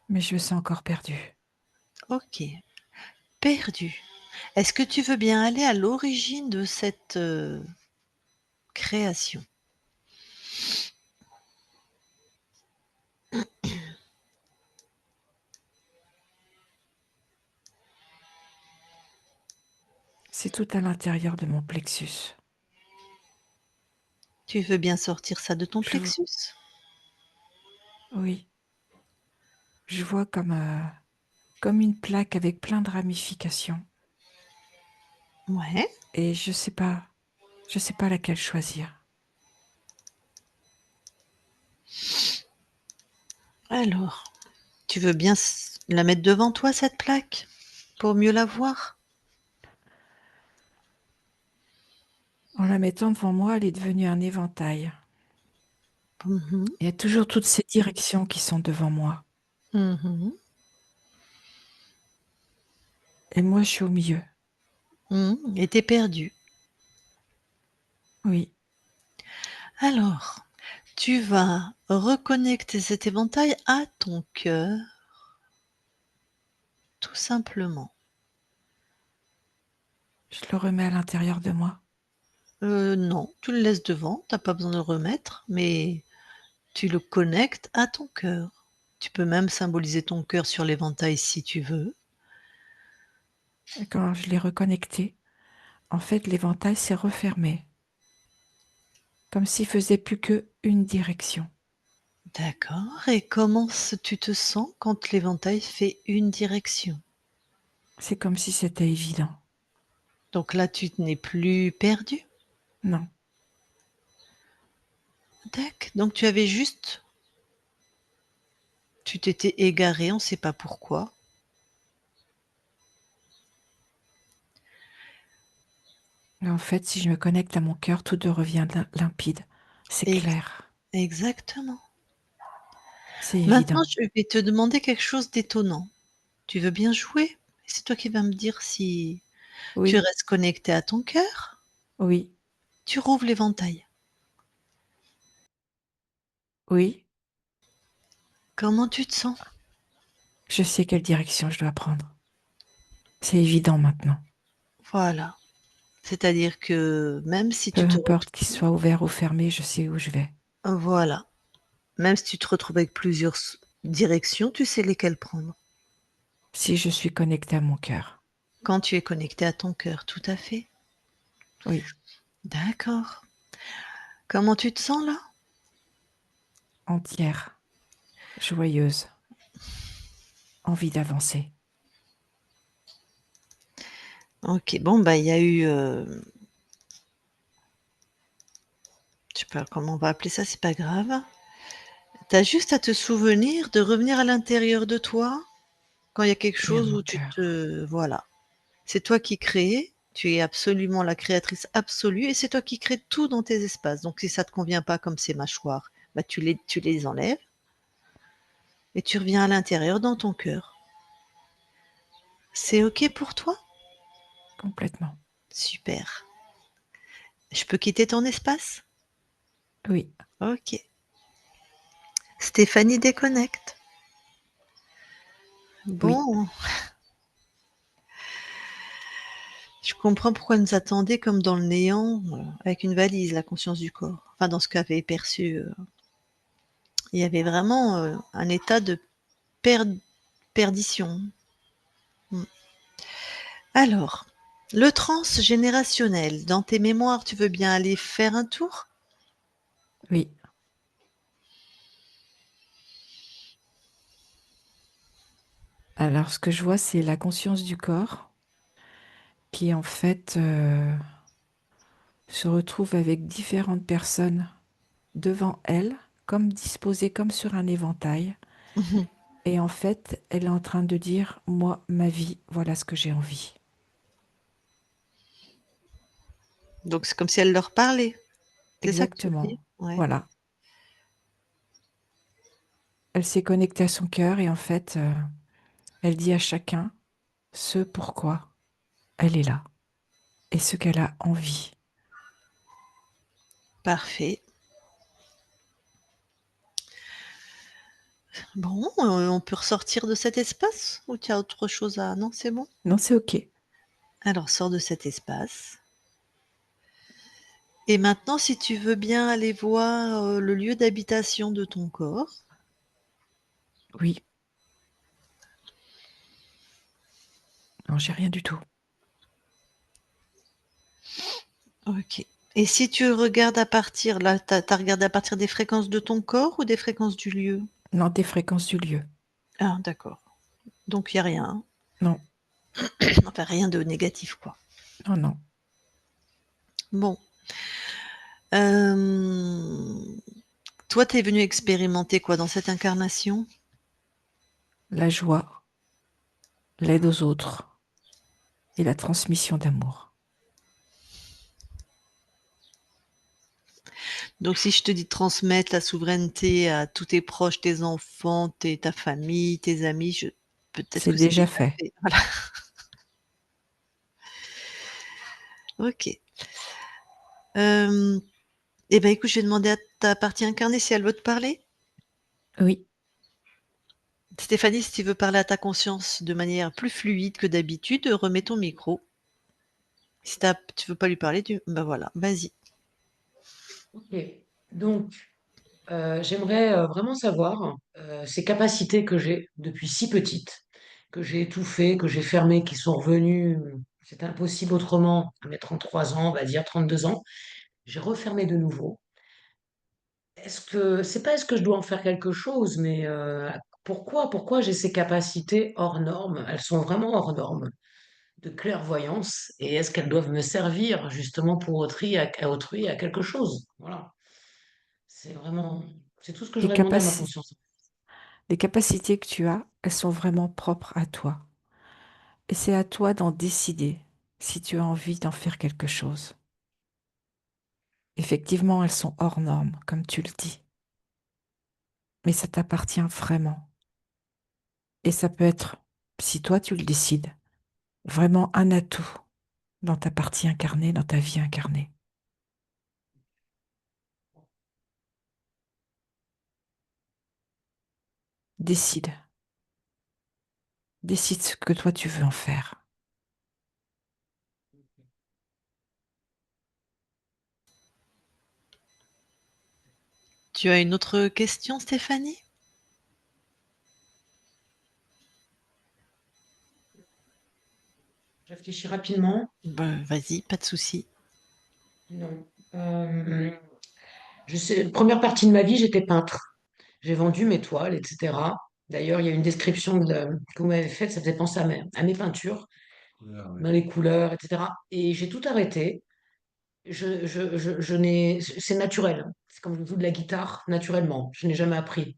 Mais je me sens encore perdue. Ok. Perdu. Est-ce que tu veux bien aller à l'origine de cette création? C'est tout à l'intérieur de mon plexus. Tu veux bien sortir ça de ton Je vois, plexus? oui, je vois comme une plaque avec plein de ramifications. Ouais. Et je sais pas laquelle choisir. Alors, tu veux bien la mettre devant toi, cette plaque, pour mieux la voir? En la mettant devant moi, elle est devenue un éventail. Mhm. Il y a toujours toutes ces directions qui sont devant moi. Mhm. Et moi, je suis au milieu. Mhm. Et t'es perdu. Oui, Alors, tu vas reconnecter cet éventail à ton cœur, tout simplement. je le remets à l'intérieur de moi. Non, tu le laisses devant, t'as pas besoin de le remettre, mais tu le connectes à ton cœur. Tu peux même symboliser ton cœur sur l'éventail si tu veux. Et quand je l'ai reconnecté, en fait, l'éventail s'est refermé, comme s'il faisait plus que une direction. D'accord. Et comment tu te sens quand l'éventail fait une direction? C'est comme si c'était évident. Donc là, tu n'es plus perdu. Non, Tac. Donc tu t'étais égaré, on ne sait pas pourquoi. mais en fait, si je me connecte à mon cœur, tout devient limpide. C'est Ex- clair, Exactement. c'est Maintenant, évident. je vais te demander quelque chose d'étonnant. Tu veux bien jouer? C'est toi qui vas me dire si tu Oui, restes connecté à ton cœur. oui, Tu rouvres l'éventail. oui. Comment tu te sens? Je sais quelle direction je dois prendre. C'est évident maintenant. Voilà. C'est-à-dire que même si Peu tu te importe qu'il retrouves, soit ouvert ou fermé, je sais où je vais. voilà, même si tu te retrouves avec plusieurs directions, tu sais lesquelles prendre. Si je suis connectée à mon cœur. Quand tu es connecté à ton cœur, tout à fait. Oui, D'accord. Comment tu te sens là? entière, joyeuse, envie d'avancer. Ok, bon, bah, il y a eu, je sais pas comment on va appeler ça, c'est pas grave. Tu as juste à te souvenir de revenir à l'intérieur de toi quand il y a quelque Et à chose mon où tu cœur. te... Voilà. C'est toi qui crées, tu es absolument la créatrice absolue et c'est toi qui crées tout dans tes espaces. Donc si ça te convient pas comme ces mâchoires, bah, tu les enlèves et tu reviens à l'intérieur dans ton cœur. C'est ok pour toi? Complètement. Super. Je peux quitter ton espace? Oui, Ok. Stéphanie déconnecte. oui, Bon, je comprends pourquoi elle nous attendait comme dans le néant, avec une valise, la conscience du corps. Enfin, dans ce qu'avait perçu. Il y avait vraiment un état de per- perdition. Mm. Alors, le transgénérationnel, dans tes mémoires, tu veux bien aller faire un tour? oui. Alors, ce que je vois, c'est la conscience du corps qui, en fait, se retrouve avec différentes personnes devant elle, comme disposées comme sur un éventail. Mhm. Et en fait, elle est en train de dire, moi, ma vie, voilà ce que j'ai envie. Donc, c'est comme si elle leur parlait. C'est ça que tu dis? Exactement. Ouais. Voilà. Elle s'est connectée à son cœur et en fait, elle dit à chacun ce pourquoi elle est là et ce qu'elle a envie. Parfait. Bon, on peut ressortir de cet espace ou tu as autre chose à... Non, c'est bon? Non, c'est OK. Alors, sors de cet espace. Et maintenant, si tu veux bien aller voir le lieu d'habitation de ton corps. Oui. Non, j'ai rien du tout. Ok. Et si tu regardes à partir, là, t'as regardé à partir des fréquences de ton corps ou des fréquences du lieu? Non, des fréquences du lieu. Ah, d'accord. Donc, il n'y a rien. Non, Enfin, rien de négatif, quoi. non, non. Bon. Euh, Toi, tu es venu expérimenter quoi dans cette incarnation? La joie, l'aide aux autres et la transmission d'amour. Donc, si je te dis de transmettre la souveraineté à tous tes proches, tes enfants, ta famille, tes amis, peut-être C'est que c'est déjà déjà fait. fait. Voilà. Ok. Eh ben, écoute, je vais demander à ta partie incarnée si elle veut te parler. Oui, Stéphanie, si tu veux parler à ta conscience de manière plus fluide que d'habitude, remets ton micro. Si tu veux pas lui parler, ben voilà, vas-y. Ok. Donc, j'aimerais vraiment savoir ces capacités que j'ai depuis si petite, que j'ai étouffées, que j'ai fermées, qui sont revenues. C'est impossible autrement à mes 33 ans, on va dire 32 ans. J'ai refermé de nouveau. Est-ce que je dois en faire quelque chose, mais pourquoi j'ai ces capacités hors normes? Elles sont vraiment hors normes de clairvoyance et est-ce qu'elles doivent me servir justement pour autrui à quelque chose? Voilà. C'est vraiment, c'est tout ce que les j'aurais demandé à ma capaci- conscience. les capacités que tu as, elles sont vraiment propres à toi. Et c'est à toi d'en décider si tu as envie d'en faire quelque chose. Effectivement, elles sont hors normes, comme tu le dis, mais ça t'appartient vraiment. Et ça peut être, si toi tu le décides, vraiment un atout dans ta partie incarnée, dans ta vie incarnée. Décide. Décide ce que toi tu veux en faire. Tu as une autre question, Stéphanie? Je réfléchis rapidement. Ben, vas-y, pas de souci. Non. Première partie de ma vie, j'étais peintre. J'ai vendu mes toiles, etc. D'ailleurs, il y a une description que vous m'avez faite, ça faisait penser à mes peintures, Couleur, ouais. dans les couleurs, etc. Et j'ai tout arrêté. Je n'ai, c'est naturel. C'est comme je joue de la guitare naturellement. Je n'ai jamais appris.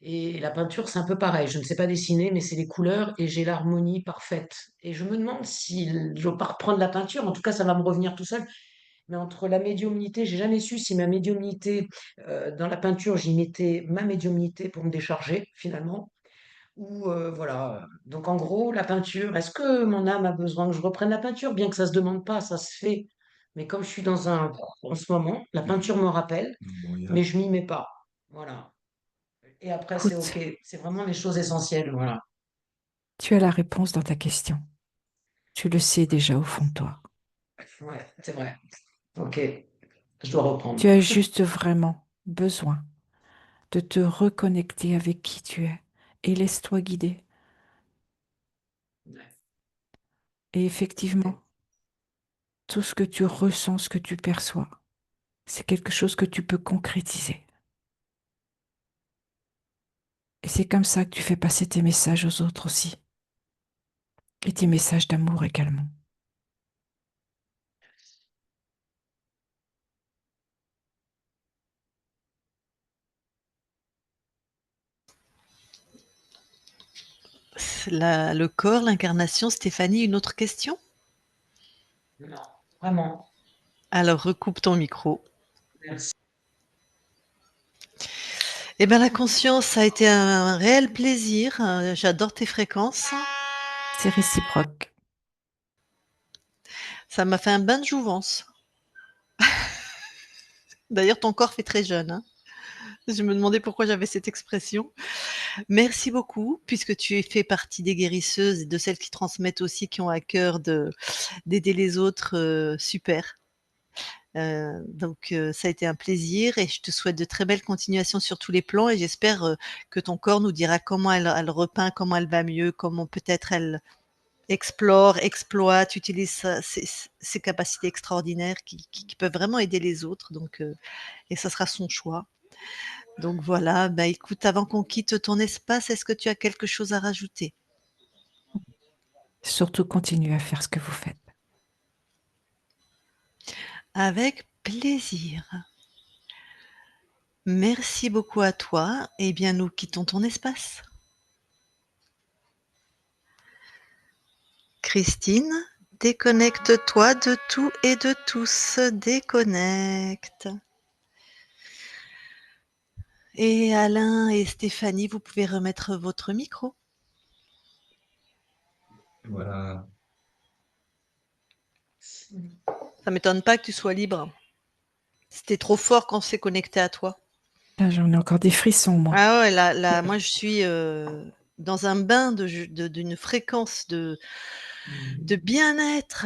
Et la peinture, c'est un peu pareil. Je ne sais pas dessiner, mais c'est les couleurs et j'ai l'harmonie parfaite. Et je me demande si je vais pas reprendre la peinture. En tout cas, ça va me revenir tout seul. Mais entre la médiumnité, j'ai jamais su si ma médiumnité, dans la peinture, j'y mettais ma médiumnité pour me décharger finalement. Ou voilà. Donc en gros, la peinture, est-ce que mon âme a besoin que je reprenne la peinture? Bien que ça se demande pas, ça se fait. Mais comme je suis en ce moment, la peinture me rappelle, Bon, mais je m'y mets pas. Voilà. Et après, c'est Écoute, OK. C'est vraiment les choses essentielles. Voilà. tu as la réponse dans ta question. Tu le sais déjà au fond de toi. Ouais, c'est vrai. OK. Je dois reprendre. Tu as juste vraiment besoin de te reconnecter avec qui tu es et laisse-toi guider. Ouais. Et effectivement, tout ce que tu ressens, ce que tu perçois, c'est quelque chose que tu peux concrétiser. Et c'est comme ça que tu fais passer tes messages aux autres aussi. Et tes messages d'amour également. Le corps, l'incarnation, Stéphanie, une autre question? Non, vraiment. Alors, recoupe ton micro. Merci. Eh bien, la conscience, ça a été un réel plaisir. J'adore tes fréquences. C'est réciproque. Ça m'a fait un bain de jouvence. D'ailleurs, ton corps fait très jeune, hein. Je me demandais pourquoi j'avais cette expression. Merci beaucoup, puisque tu fais partie des guérisseuses et de celles qui transmettent aussi, qui ont à cœur d'aider les autres. Super. Donc, ça a été un plaisir et je te souhaite de très belles continuations sur tous les plans et j'espère que ton corps nous dira comment elle repeint, comment elle va mieux, comment peut-être elle explore, exploite, utilise ses capacités extraordinaires qui peuvent vraiment aider les autres. Donc, et ça sera son choix. Donc voilà, bah écoute, avant qu'on quitte ton espace, est-ce que tu as quelque chose à rajouter? Surtout continue à faire ce que vous faites. Avec plaisir. Merci beaucoup à toi. Eh bien, nous quittons ton espace. Christine, déconnecte-toi de tout et de tous. Déconnecte. Et Alain et Stéphanie, vous pouvez remettre votre micro. Voilà. Ça m'étonne pas que tu sois libre. C'était trop fort quand c'est connecté à toi. Là, j'en ai encore des frissons, moi. Ah ouais, là, moi, je suis dans un bain d'une fréquence de bien-être,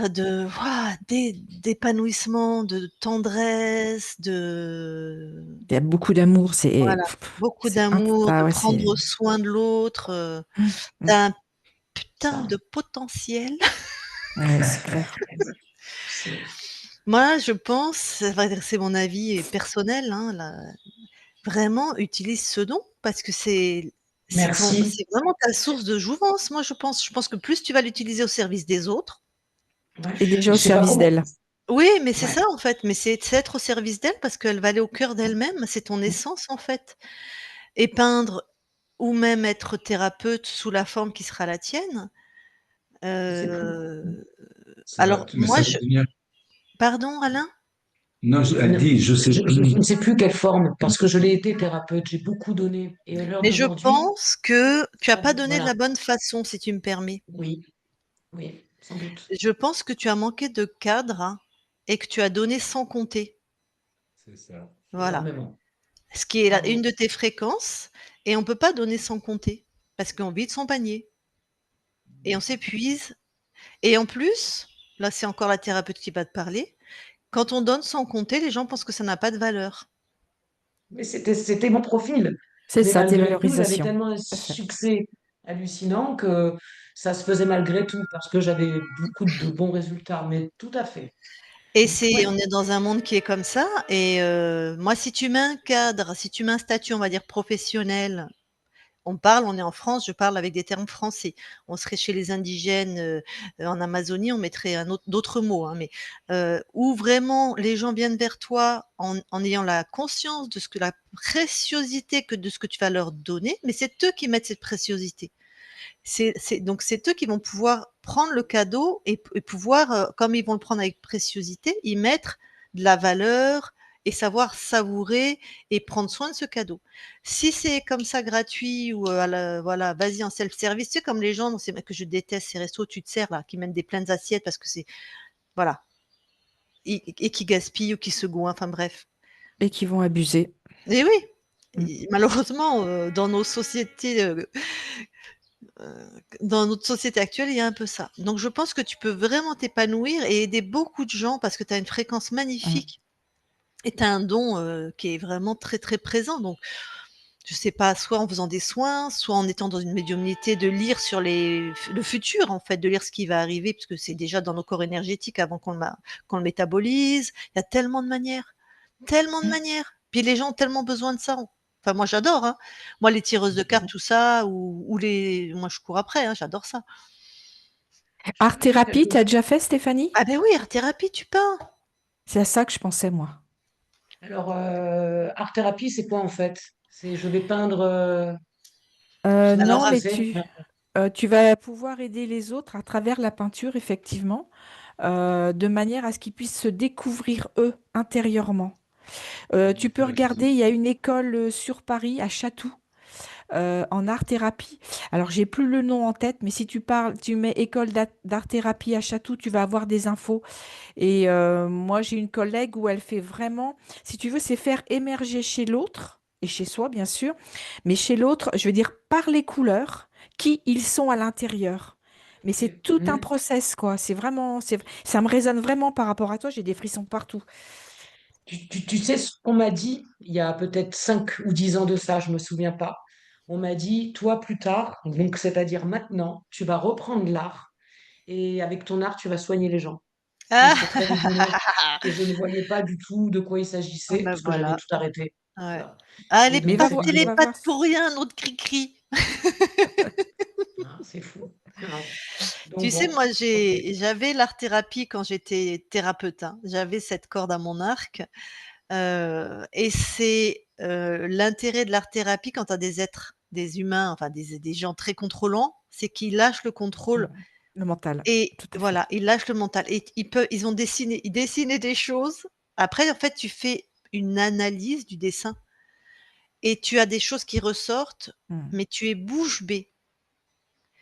d'épanouissement, de tendresse, Il y a beaucoup d'amour, voilà, beaucoup d'amour, ah de ouais, prendre soin de l'autre. Mm. Tu un putain de potentiel. Ouais, c'est clair. Moi, je pense, c'est mon avis personnel, hein, là, vraiment utilise ce don parce que Merci. c'est vraiment ta source de jouvence, moi, je pense. Je pense que plus tu vas l'utiliser au service des autres. Ouais, Et déjà je au sais pas service comment. d'elle. Oui, mais c'est Ouais. ça, en fait, mais c'est être au service d'elle parce qu'elle va aller au cœur d'elle-même, c'est ton essence, en fait. Et peindre ou même être thérapeute sous la forme qui sera la tienne. Je sais plus. Alors Mais moi, ça va devenir. pardon, Alain? Non, elle dit, je sais Je plus. ne sais plus quelle forme, parce que je l'ai été thérapeute, j'ai beaucoup donné. Et à l'heure Mais je d'aujourd'hui, pense que tu as pas donné de voilà, la bonne façon, si tu me permets. oui, oui, sans doute, Je pense que tu as manqué de cadre, hein, et que tu as donné sans compter. C'est ça. Voilà. énormément. Ce qui est une Bravo. de tes fréquences et on peut pas donner sans compter parce qu'on vide son panier et on s'épuise et en plus, là, c'est encore la thérapeute qui va te parler, quand on donne sans compter, les gens pensent que ça n'a pas de valeur. Mais c'était mon profil. C'est Mais ça, malgré tout, j'avais dévalorisation. tellement un Tout à fait. succès hallucinant que ça se faisait malgré tout parce que j'avais beaucoup de bons résultats. Mais tout à fait. Et Donc, on ouais. est dans un monde qui est comme ça et moi, si tu mets un cadre, si tu mets un statut, on va dire professionnel, on est en France, je parle avec des termes français. On serait chez les indigènes, en Amazonie, on mettrait d'autres mots, hein, mais où vraiment les gens viennent vers toi en ayant la conscience de ce que la préciosité de ce que tu vas leur donner, mais c'est eux qui mettent cette préciosité. Donc c'est eux qui vont pouvoir prendre le cadeau et pouvoir, comme ils vont le prendre avec préciosité, y mettre de la valeur et savoir savourer et prendre soin de ce cadeau. Si c'est comme ça gratuit ou, voilà, vas-y en self-service, tu sais comme les gens, c'est que je déteste ces restos où tu te sers là, qui mènent des pleines assiettes parce que c'est voilà, et qui gaspillent ou qui se goinfrent, enfin bref. Et qui vont abuser. Et oui, Mm. malheureusement, dans notre société actuelle, il y a un peu ça. Donc je pense que tu peux vraiment t'épanouir et aider beaucoup de gens parce que tu as une fréquence Mm. magnifique et tu as un don, qui est vraiment très, très présent. Donc je sais pas, soit en faisant des soins, soit en étant dans une médiumnité de lire sur le futur en fait, de lire ce qui va arriver puisque c'est déjà dans nos corps énergétiques avant qu'on le métabolise. Il y a tellement de manières. Puis les gens ont tellement besoin de ça. Enfin moi j'adore, hein. Moi les tireuses de cartes, tout ça ou moi je cours après, hein, j'adore ça. Art thérapie, tu as déjà fait, Stéphanie? Ah ben oui, art thérapie, tu peins. C'est à ça que je pensais, moi. Alors, art thérapie, c'est quoi en fait? C'est je vais peindre Alors Non, je mais sais. tu vas pouvoir aider les autres à travers la peinture, effectivement, de manière à ce qu'ils puissent se découvrir eux intérieurement. Tu peux regarder, il y a une école sur Paris, à Chatou, en art-thérapie. Alors, j'ai plus le nom en tête, mais si tu parles, tu mets école d'art-thérapie à Chatou, tu vas avoir des infos. Et moi, j'ai une collègue où elle fait vraiment, si tu veux, c'est faire émerger chez l'autre, et chez soi, bien sûr, mais chez l'autre, je veux dire, par les couleurs, qui ils sont à l'intérieur. Mais c'est Ok. tout un Mhm. process, quoi. C'est vraiment, ça me résonne vraiment par rapport à toi. J'ai des frissons partout. Tu sais ce qu'on m'a dit il y a peut-être 5 ou 10 ans de ça, je me souviens pas. On m'a dit, toi plus tard, donc c'est-à-dire maintenant, tu vas reprendre l'art et avec ton art, tu vas soigner les gens. Et Ah! j'étais très rigolo et je ne voyais pas du tout de quoi il Ah s'agissait bah parce que j'avais voilà, tout arrêté. ouais. Voilà. Ah, elle Et est Mais donc pas c'est va rigolo. voir. télépathe pour rien, notre cri-cri. Hein, c'est fou. Hein. Tu Donc sais, bon, moi, ok. j'avais l'art-thérapie quand j'étais thérapeute, hein. J'avais cette corde à mon arc, et c'est, l'intérêt de l'art-thérapie quand tu as des êtres, des humains, enfin des gens très contrôlants, c'est qu'ils lâchent le contrôle Mm. Le mental, et tout à fait. voilà, ils lâchent le mental et ils ont dessiné ils dessinaient des choses. Après, en fait, tu fais une analyse du dessin et tu as des choses qui ressortent, Mm. mais tu es bouche bée.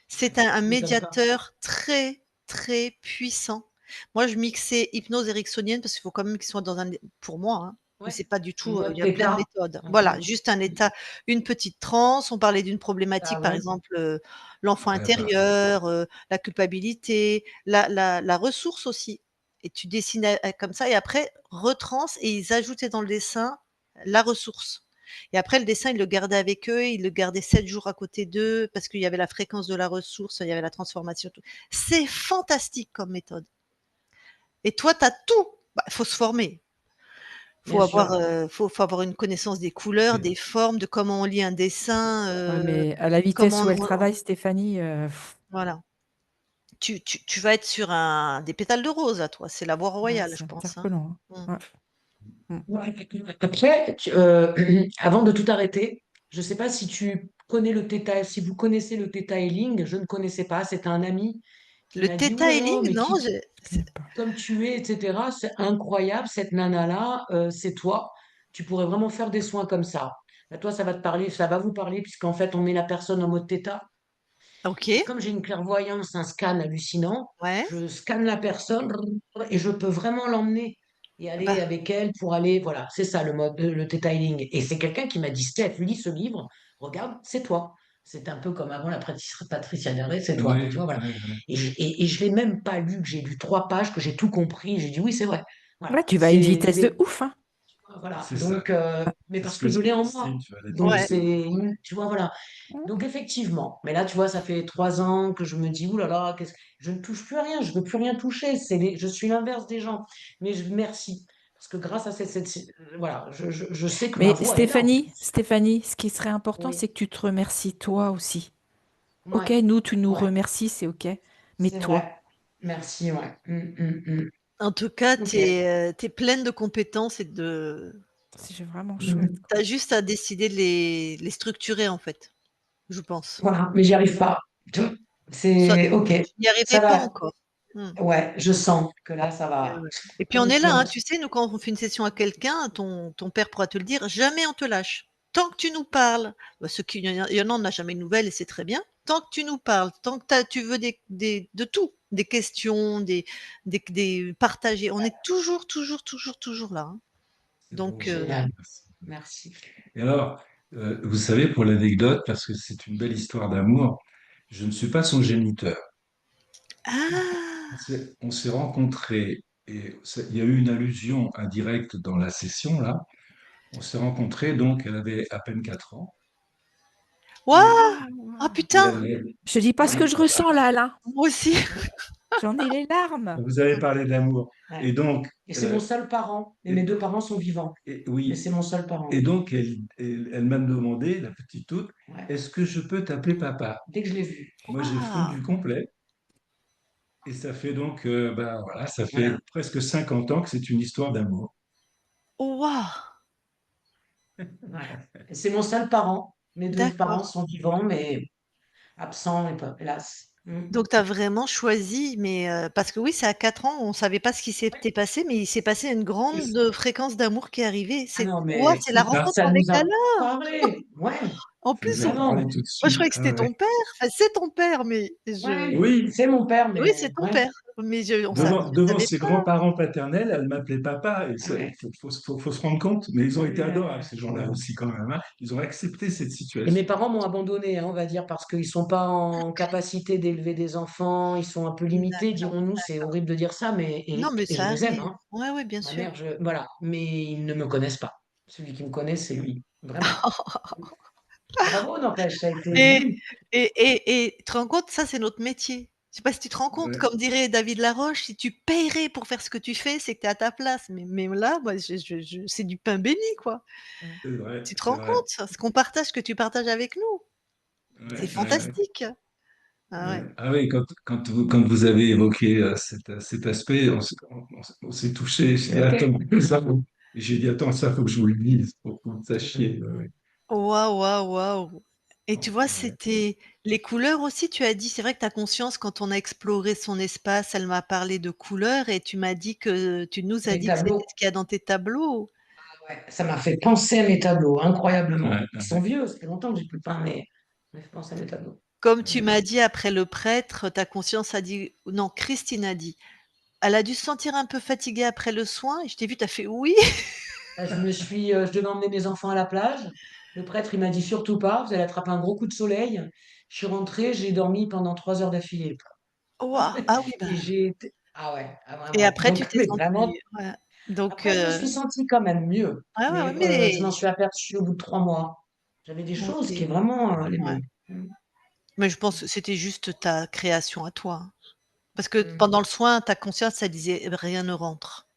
C'est Ouais, un ça m'étonne pas. médiateur très, très puissant. Moi, je mixais hypnose ericksonienne parce qu'il faut quand même qu'il soit dans un pour moi, hein, mais Ouais. c'est pas du tout, il Mode y a plein de theta. méthodes. Voilà, Mhm. juste un état, une petite transe. On parlait d'une Ah problématique, par ouais. exemple, l'enfant Ouais, voilà. intérieur, la culpabilité, la ressource aussi et tu dessines comme ça et après retrans et ils ajoutaient dans le dessin la ressource. Et après le dessin, ils le gardaient avec eux, ils le gardaient 7 jours à côté d'eux parce qu'il y avait la fréquence de la ressource, il y avait la transformation, tout. C'est fantastique comme méthode. Et toi, tu as tout. Bah, faut se former. Bien sûr. Faut avoir une connaissance des couleurs, Et des formes, de comment on lit un dessin, Ouais, mais à la vitesse comment où on elle re travaille, Stéphanie, voilà. Tu vas être sur des pétales de rose à toi, c'est la voie ouais, royale, je c'est pense, hein. interpellant, Mmh. hein. Ouais. Mm. Ouais. Après, avant de tout arrêter, je ne sais pas si tu connais le theta, si vous connaissez le theta healing, je ne connaissais pas. C'est un ami qui Le m'a dit, Theta ouais, non, Healing, mais non, qui, Je connais pas. comme tu es, etc., c'est incroyable, cette nana-là, c'est toi. Tu pourrais vraiment faire des soins comme ça. Bah, toi, ça va te parler, ça va vous parler, puisqu'en fait, on met la personne en mode theta. Et OK, comme j'ai une clairvoyance, un scan hallucinant, ouais. je scanne la personne et je peux vraiment l'emmener et aller Bah, avec elle pour aller. Voilà, c'est ça le mode, le detailing. Et c'est quelqu'un qui m'a dit, Steph, lis ce livre, regarde, c'est toi. C'est un peu comme avant la Patricia Derlet, c'est toi. Tu ouais, vois, voilà. ouais, ouais. Et je l'ai même pas lu, que j'ai lu 3 pages, que j'ai tout compris. J'ai dit, oui, c'est vrai. Voilà. Ouais, tu vas à une C'est vitesse de les, ouf, hein. Voilà. C'est ça. Donc, mais C'est parce ce que que je l'ai en moi. Christine, tu allais Donc, dire. Ouais. c'est, tu vois, voilà. Donc, effectivement. Mais là, tu vois, ça fait 3 ans que je me dis, ouh là là, je ne touche plus à rien, je ne veux plus rien toucher. Je suis l'inverse des gens. Mais merci. Parce que grâce à voilà, je sais que ma Mais voix est là en plus. Stéphanie, ce qui serait important, Oui. c'est que tu te remercies toi aussi. Ok, Ouais. nous, tu nous Ouais. remercies, c'est ok. Mais C'est toi, vrai. Merci, ouais. En tout cas, tu Ok. es pleine de compétences et de c'est vraiment chouette, Mm. quoi. tu as juste à décider de les structurer, en fait, je pense. Voilà, mais j'y arrive pas. Tu vois, Soit c'est ok. tu n'y arrivais Ça pas va. encore. Mmh. Ouais, je sens que là, ça Ouais, va. ouais. Et puis Pas on de est là, hein, silence. tu sais, nous, quand on fait une session à quelqu'un, ton père pourra te le dire, jamais on te lâche. Tant que tu nous parles, bah, ceux qui il y en a, on n'a jamais de nouvelles et c'est très bien. Tant que tu nous parles, tant que tu veux de tout, des questions, des partager, on est toujours, toujours, toujours, toujours là, hein. C'est beau, Donc Génial. merci. Merci. Et alors, vous savez, pour l'anecdote, parce que c'est une belle histoire d'amour, je ne suis pas son géniteur. ah! On s'est rencontrés et il y a eu une allusion indirecte dans la session là. On s'est rencontrés donc, elle avait à peine 4 ans. Et, Waouh! Ah et putain! Je dis pas ce que je ressens là, Alain. Moi aussi. J'en ai les larmes. vous avez parlé d'amour. Ouais. Et donc, Et c'est mon seul parent. Et mes et- 2 parents sont vivants. Mais oui, c'est mon seul parent. et donc elle m'a demandé, la petite toute, Ouais. est-ce que je peux t'appeler papa? Dès que je l'ai vu. Moi, j'ai Waouh! fondu complet. Et ça fait donc, ben voilà, ça fait Voilà. presque 50 ans que c'est une histoire d'amour. Waouh! Ouais. Et c'est mon seul parent. Mes 2 parents D'accord. sont vivants, mais absents, hélas. Donc tu as vraiment choisi, mais parce que oui, c'est à 4 ans, on savait pas ce qui Ouais. s'était passé, mais il s'est passé une grande, fréquence d'amour qui est arrivée. Ah C'est non, waouh, mais c'est la Ah, rencontre ça avec nous a Alain! parlé. Ouais, En ça nous plus, a on parlé vraiment. tout de moi je suite. croyais que Ah c'était ouais. ton père. Enfin, c'est ton père, mais je Ouais, Oui, c'est mon père, oui, c'est mais ton ouais. père, mais je devant savais ses pas. grands-parents paternels, elle m'appelait papa. Et Ouais. il faut se rendre compte, mais ils ont été adorables, Ouais. ces gens-là aussi, quand même, hein. Ils ont accepté cette Et mes situation. parents m'ont abandonné, hein, on va dire, parce qu'ils sont pas en capacité d'élever des enfants, ils sont un peu limités, D'accord, dirons-nous. C'est d'accord. horrible de dire ça, mais Non, mais et je ça les aime, arrive. hein. Ouais, ouais, bien Ma sûr. mère, voilà, mais ils ne me connaissent pas. Celui qui me connaît, c'est lui, vraiment. Bravo, n'empêche, ça a été. Et et tu te rends compte, ça, c'est notre métier. Je sais pas si tu te rends compte, Ouais, comme dirait David Laroche: «Si tu paierais pour faire ce que tu fais, c'est que tu es à ta place». Mais là, moi, je c'est du pain béni, quoi. Mm. c'est vrai, Tu te c'est rends vrai. compte, ce qu'on partage, ce que tu partages avec nous? C'est Ouais, ouais, ouais. fantastique. Ah ouais. Ouais. Ah oui, quand vous avez évoqué cet aspect, on s'est touché. J'ai dit, Ok. attends, ça, j'ai dit, attends, ça, faut que je vous le dise pour que vous le sachiez. Ouais, ouais. Waouh, waouh, waouh, et tu vois, Ouais. c'était les couleurs aussi, tu as dit, c'est vrai que ta conscience, quand on a exploré son espace, elle m'a parlé de couleurs et tu nous as Mes dit que c'était tableaux, ce qu'il y a dans tes tableaux. ouais, ça m'a fait penser à mes tableaux, incroyablement. Ouais, Ils sont vieux, ça fait longtemps que j'ai plus peint, mais ça m'a fait penser à mes tableaux. Comme tu ouais. m'as dit après le prêtre, ta conscience a dit non, Christine a dit: «Elle a dû se sentir un peu fatiguée après le soin» et je t'ai vu, tu as fait: «Oui». Là, je devais emmener mes enfants à la plage. Le prêtre, il m'a dit surtout pas, vous allez attraper un gros coup de soleil. Je suis rentrée, j'ai dormi pendant 3 heures d'affilée. Waouh! Ah oui, Et bah j'ai été, ah ouais, ah et vraiment. après tu Donc, t'es mais vraiment, sentie ouais, donc après, je me suis sentie quand même mieux. ouais, ouais, ouais, Mais je m'en mais suis aperçue au bout de 3 mois. J'avais des choses qui OK, vraiment allaient ouais. mieux. Mm. Mais je pense que c'était juste ta création à toi, hein. Parce que Mm. pendant le soin, ta conscience, elle disait: «Rien ne rentre».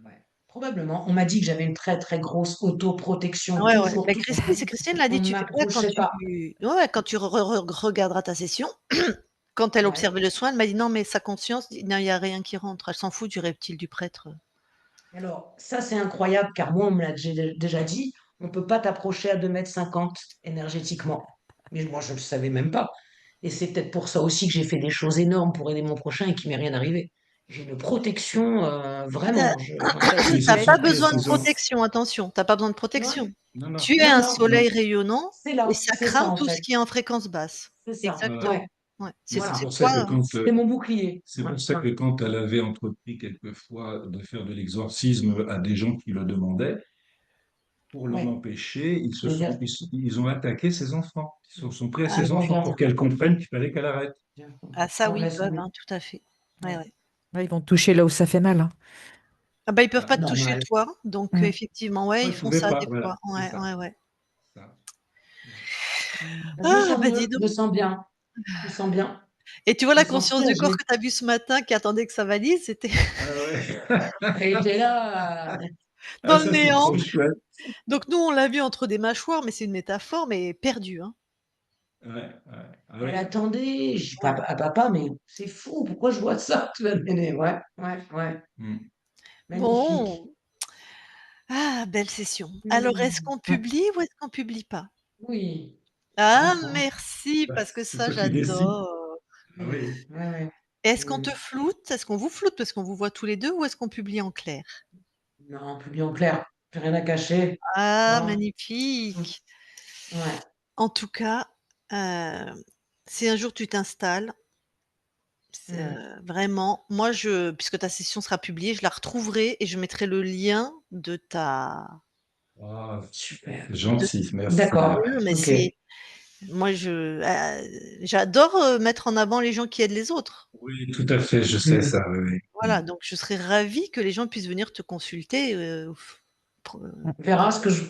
Ouais. Probablement. On m'a dit que j'avais une très très grosse autoprotection, Ouais, ouais, toujours, mais tout le temps. Christine l'a On dit, ne tu verras quand m'approchait tu pas. ouais, ouais, quand tu regarderas ta session, quand elle Ouais. observait le soin, elle m'a dit: «Non, mais sa conscience dit: "Non, il y a rien qui rentre". Elle s'en fout du reptile du prêtre». Alors, ça, c'est incroyable, car moi, on me l'a déjà dit, on ne peut pas t'approcher à 2,50 m énergétiquement. Mais moi, je ne le savais même pas. Et c'est peut-être pour ça aussi que j'ai fait des choses énormes pour aider mon prochain et qu'il m'est rien arrivé. J'ai une protection, vraiment, Tu Oui, n'empêche. ce as sont, pas Belle besoin de ce sont, chance. protection, attention, tu as pas besoin de Ouais. protection. non, non, Tu es Non, un non, non, soleil rayonnant c'est et là, ça c'est ça, crame en tout ce fait. qui est en fréquence basse. C'est ça. Exactement, Ouais, ouais. mais C'est c'est voilà. pour ça que toi, C'est mon bouclier. c'est Ouais, pour ça que quand elle avait entrepris quelquefois de faire de l'exorcisme à des gens qui le demandaient, pour l'en ouais. empêcher, Je veux dire, ils ont attaqué ses enfants. Ils sont pris à ah ses bon, enfants pour qu'elle comprenne qu'il fallait qu'elle arrête. ah ça on oui, ils laisse. peuvent, hein, tout à fait. Ouais, Ouais. ouais. Ouais, ils vont te toucher là où ça fait mal, hein. Ah bah, ils peuvent Ah, pas te toucher normal. toi, donc Mm. effectivement, ouais, moi, ils je font pouvais ça pas, des voilà, fois. c'est Ouais, ça. ouais, ouais. Ça. Ouais. Je me Ah sens bah, dis mieux, je donc. me sens bien, je me sens bien, Et tu vois je me la sens conscience du corps soulagée. que tu as vue ce matin qui attendait que ça valise, c'était Ah ouais. Elle était là, Ah, dans le ça, c'est néant. trop chouette. Donc nous, on l'a vu entre des mâchoires, mais c'est une métaphore, mais perdue, hein. Ouais, ouais. Ah elle oui. attendait, je dis Ouais. à papa, mais c'est fou, pourquoi je vois ça? Tu vas m'aider. Ouais, ouais, ouais, Mm. magnifique. Bon. Ah, belle session. Alors, est-ce Hmm. qu'on publie ou est-ce qu'on publie pas? Oui, Ah, maintenant, merci, Bah, parce que c'est ça, toi qui décides. j'adore. Ah oui, oui. ouais, ouais. Est-ce qu'on te Hmm. floute? Est-ce qu'on vous floute parce qu'on vous voit tous les deux ou est-ce qu'on publie en clair? Non, publie en clair, j'ai rien à cacher. Ah, Hein. Hmm. magnifique. Ouais. En tout cas, si un jour tu t'installes, Hmm. vraiment, moi, puisque ta session sera publiée, je la retrouverai et je mettrai le lien de ta Ah, Super. c'est de gentil, merci. D'accord, non, mais ok. c'est moi, j'adore, mettre en avant les gens qui aident les autres. Oui, tout à fait, je sais Hmm. ça, oui, oui. Voilà, Mm. donc je serais ravie que les gens puissent venir te consulter, pour, On verra ce que je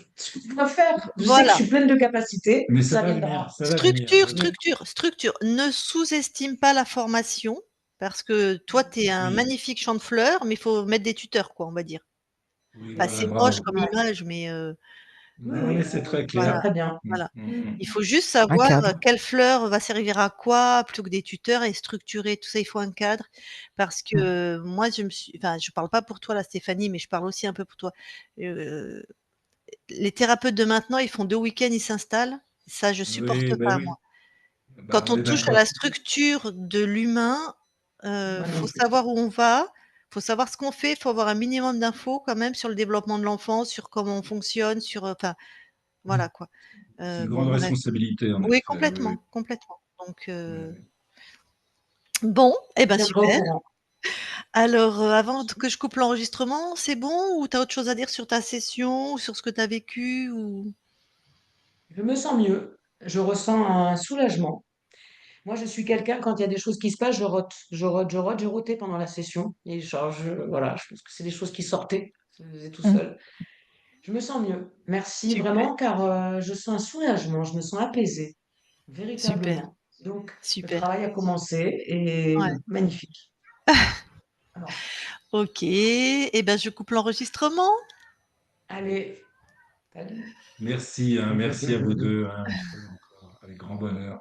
dois faire. Je sais que je voilà. suis pleine de capacités, Mais ça viendra. ça va venir, oui. Hmm. Structure. Ne sous-estime pas la formation parce que toi, tu es un Oui, magnifique champ de fleurs, mais il faut mettre des tuteurs, quoi, on va dire. oui, Enfin, voilà, c'est moche bravo. comme Ouais. image, mais Oui, Non, mais oui, c'est très c'est clair. voilà, très bien. Mm, voilà. mm, Hmm. Il mm. faut juste Un savoir, cadre. quelle fleur va servir à quoi plutôt que des tuteurs et structurer tout ça, il faut un cadre parce Mm. que moi, enfin, je parle pas pour toi là, Stéphanie, mais je parle aussi un peu pour toi. Heu, les thérapeutes de maintenant, ils font 2 week-ends, ils s'installent. Ça, je supporte Oui, ben pas, oui, moi. bah, Quand on on est touche à la d'accord. structure de l'humain, Moi non faut plus. savoir où on va, faut savoir ce qu'on fait, faut avoir un minimum d'infos quand même sur le développement de l'enfant, sur comment on fonctionne, sur, enfin, voilà quoi. C'est une Bon grande bref. responsabilité, en Oui, effet. Oui, complètement, oui. complètement. Donc Oui. bon, eh Je ben tiendrai au super. courant. Alors, avant que je coupe l'enregistrement, c'est bon ou tu as autre chose à dire sur ta session ou sur ce que tu as vécu ou? Je me sens mieux. Je ressens un soulagement. Moi, je suis quelqu'un, quand il y a des choses qui se passent, je rote. Je rote, je rote. J'ai roté pendant la session. Et genre, voilà, je pense que c'est des choses qui sortaient. Ça se faisait tout Mm. seul. Je me sens mieux. Merci Super, vraiment, car je sens un soulagement. Je me sens apaisée, super, véritablement. Donc, le super. travail a commencé et Ouais. magnifique. Alors, OK, eh ben je coupe l'enregistrement. allez, salut. Merci, hein, merci à vous deux, hein, une fois encore, avec grand bonheur.